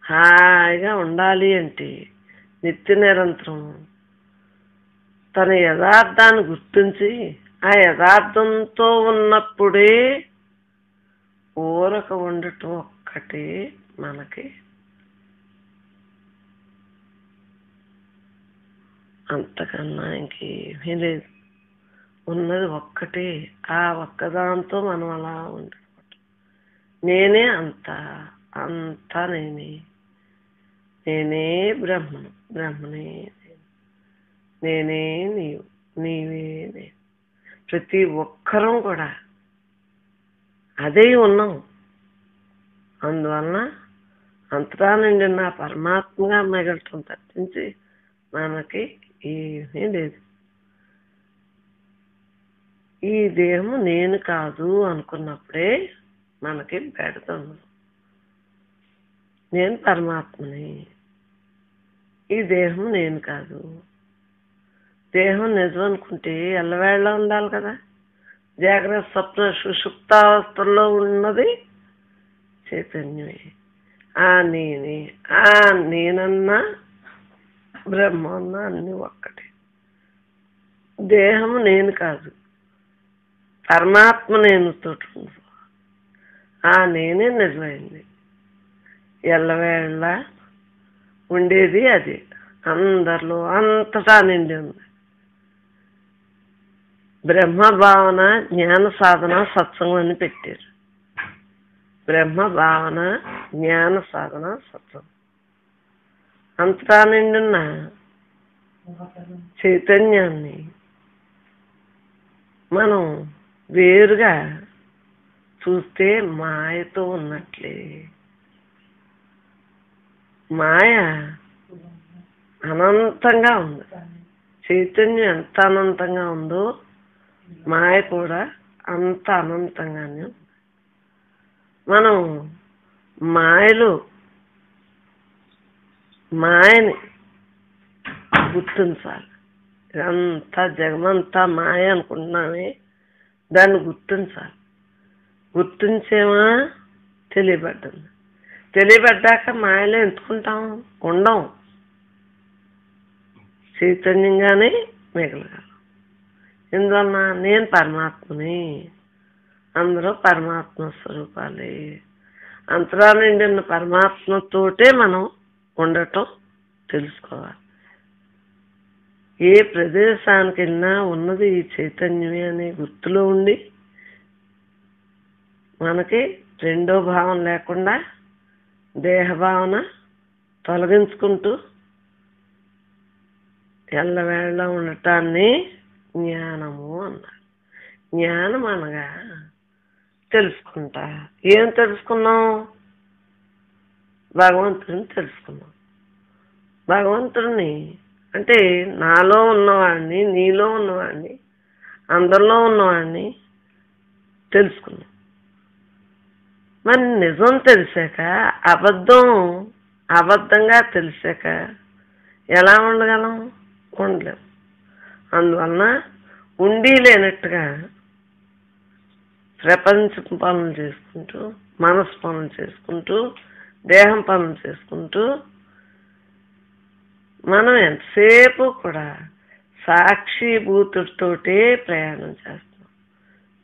హాయిగా ఉండాలి అంటే నిత్య నిరంతరం తన యథార్థాన్ని గుర్తించి ఆ యథార్థంతో ఉన్నప్పుడే ఊరక ఉండటం ఒక్కటి మనకి అంతకన్నా ఇంకేమీ లేదు. ఉన్నది ఒక్కటే. ఆ ఒక్కదాంతో మనం అలా ఉండిపోతాం. నేనే అంతా నేనే బ్రహ్మను, బ్రహ్మనే నేనే నీవు, నీవే నేను. ప్రతి ఒక్కరం కూడా అదే ఉన్నాం. అందువలన అంతటా నుండి నా పరమాత్మగా మిగలటం తప్పించి మనకి ఏమీ లేదు. ఈ దేహము నేను కాదు అనుకున్నప్పుడే మనకి పెడుతుంది. నేను పరమాత్మని, ఈ దేహం నేను కాదు. దేహం నిజం అనుకుంటే ఎల్లవేళ ఉండాలి కదా. జాగ్రత్త, స్వప్న, సుషుప్తావస్థల్లో ఉన్నది చైతన్యమే. నేనన్నా బ్రహ్మ అన్నా అన్ని ఒక్కటే. దేహము నేను కాదు, పరమాత్మ నేను తోటి నేనే నిజమైంది. ఎల్లవేళ ఉండేది అది. అందరిలో అంతటా నిండి ఉంది. బ్రహ్మ భావన జ్ఞాన సాధన సత్సంగం అని పెట్టారు. బ్రహ్మ భావన జ్ఞాన సాధన సత్సంగం. అంతటా నిండున్న చైతన్యాన్ని మనం వేరుగా చూస్తే మాయతో ఉన్నట్లే. మాయ అనంతంగా ఉంది. చైతన్యం ఎంత అనంతంగా ఉందో మాయ కూడా అంత అనంతంగానే ఉంది. మనం మాయని గుర్తించాలి. ఇదంతా జగమంతా మాయ అనుకుంటున్నామే, దాన్ని గుర్తించాలి. గుర్తించేమా తెలియబడ్డాను. తెలియబడ్డాక మాయలో ఎంచుకుంటాం, ఉండం. చైతన్యంగానే మిగలగలం. ఎందువలన నేను పరమాత్మని, అందరూ పరమాత్మ స్వరూపాలే. అంతరా నిండిన పరమాత్మతోటే మనం ఉండటం తెలుసుకోవాలి. ఏ ప్రదేశానికి వెళ్ళినా ఉన్నది ఈ చైతన్యమే అనే గుర్తులో ఉండి మనకి రెండో భావం లేకుండా దేహభావన తొలగించుకుంటూ ఎల్లవేళ ఉండటాన్ని జ్ఞానము అన్నారు. జ్ఞానం అనగా తెలుసుకుంటా. ఏం తెలుసుకున్నాం? భగవంతుడిని తెలుసుకున్నాం. భగవంతుడిని అంటే నాలో ఉన్నవాడిని, నీలో ఉన్నవాడిని, అందరిలో ఉన్నవాడిని తెలుసుకున్నాం. మరి నిజం తెలిసాక అబద్ధంగా తెలిసాక ఎలా ఉండగలం? ఉండలేం. అందువలన ఉండి లేనట్టుగా ప్రపంచ పనులు చేసుకుంటూ, మనసు పనులు చేసుకుంటూ, దేహం పనులు చేసుకుంటూ మనం ఎంతసేపు కూడా సాక్షిభూతుడితోటే ప్రయాణం చేస్తాం.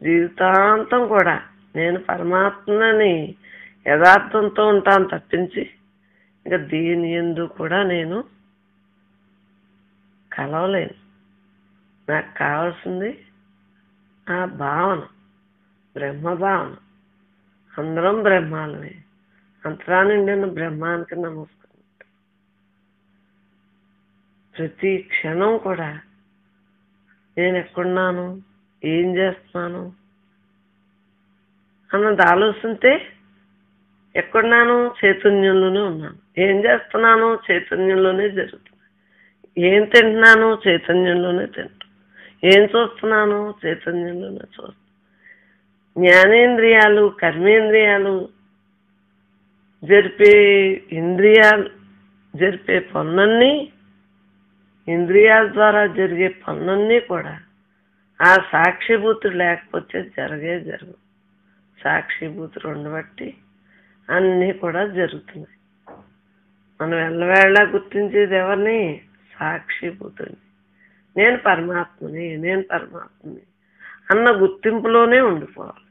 జీవితాంతం కూడా నేను పరమాత్మని యథార్థంతో ఉంటాను తప్పించి ఇంకా దీని యందు కూడా నేను కలవలేను. నాకు కావాల్సింది ఆ భావన, బ్రహ్మ భావన. అందరం బ్రహ్మాలమే. అంతరా నిండిన బ్రహ్మానికి నమస్కారం. ప్రతి క్షణం కూడా నేను ఎక్కడున్నాను, ఏం చేస్తున్నాను అన్నది ఆలోచిస్తే ఎక్కడున్నాను? చైతన్యంలోనే ఉన్నాను. ఏం చేస్తున్నాను? చైతన్యంలోనే జరుగుతుంది. ఏం తింటున్నాను? చైతన్యంలోనే తింటాను. ఏం చూస్తున్నాను? చైతన్యంలోనే చూస్తాను. జ్ఞానేంద్రియాలు, కర్మేంద్రియాలు జరిపే పనులన్నీ, ఇంద్రియాల ద్వారా జరిగే పనులన్నీ కూడా ఆ సాక్షిభూతుడు లేకపోతే జరగవు. సాక్షిభూతుడు ఉండబట్టి అన్నీ కూడా జరుగుతున్నాయి. మనం ఎల్లవేళ గుర్తించేది ఎవరిని? సాక్షిభూతుడిని. నేను పరమాత్మని అన్న గుర్తింపులోనే ఉండిపోవాలి.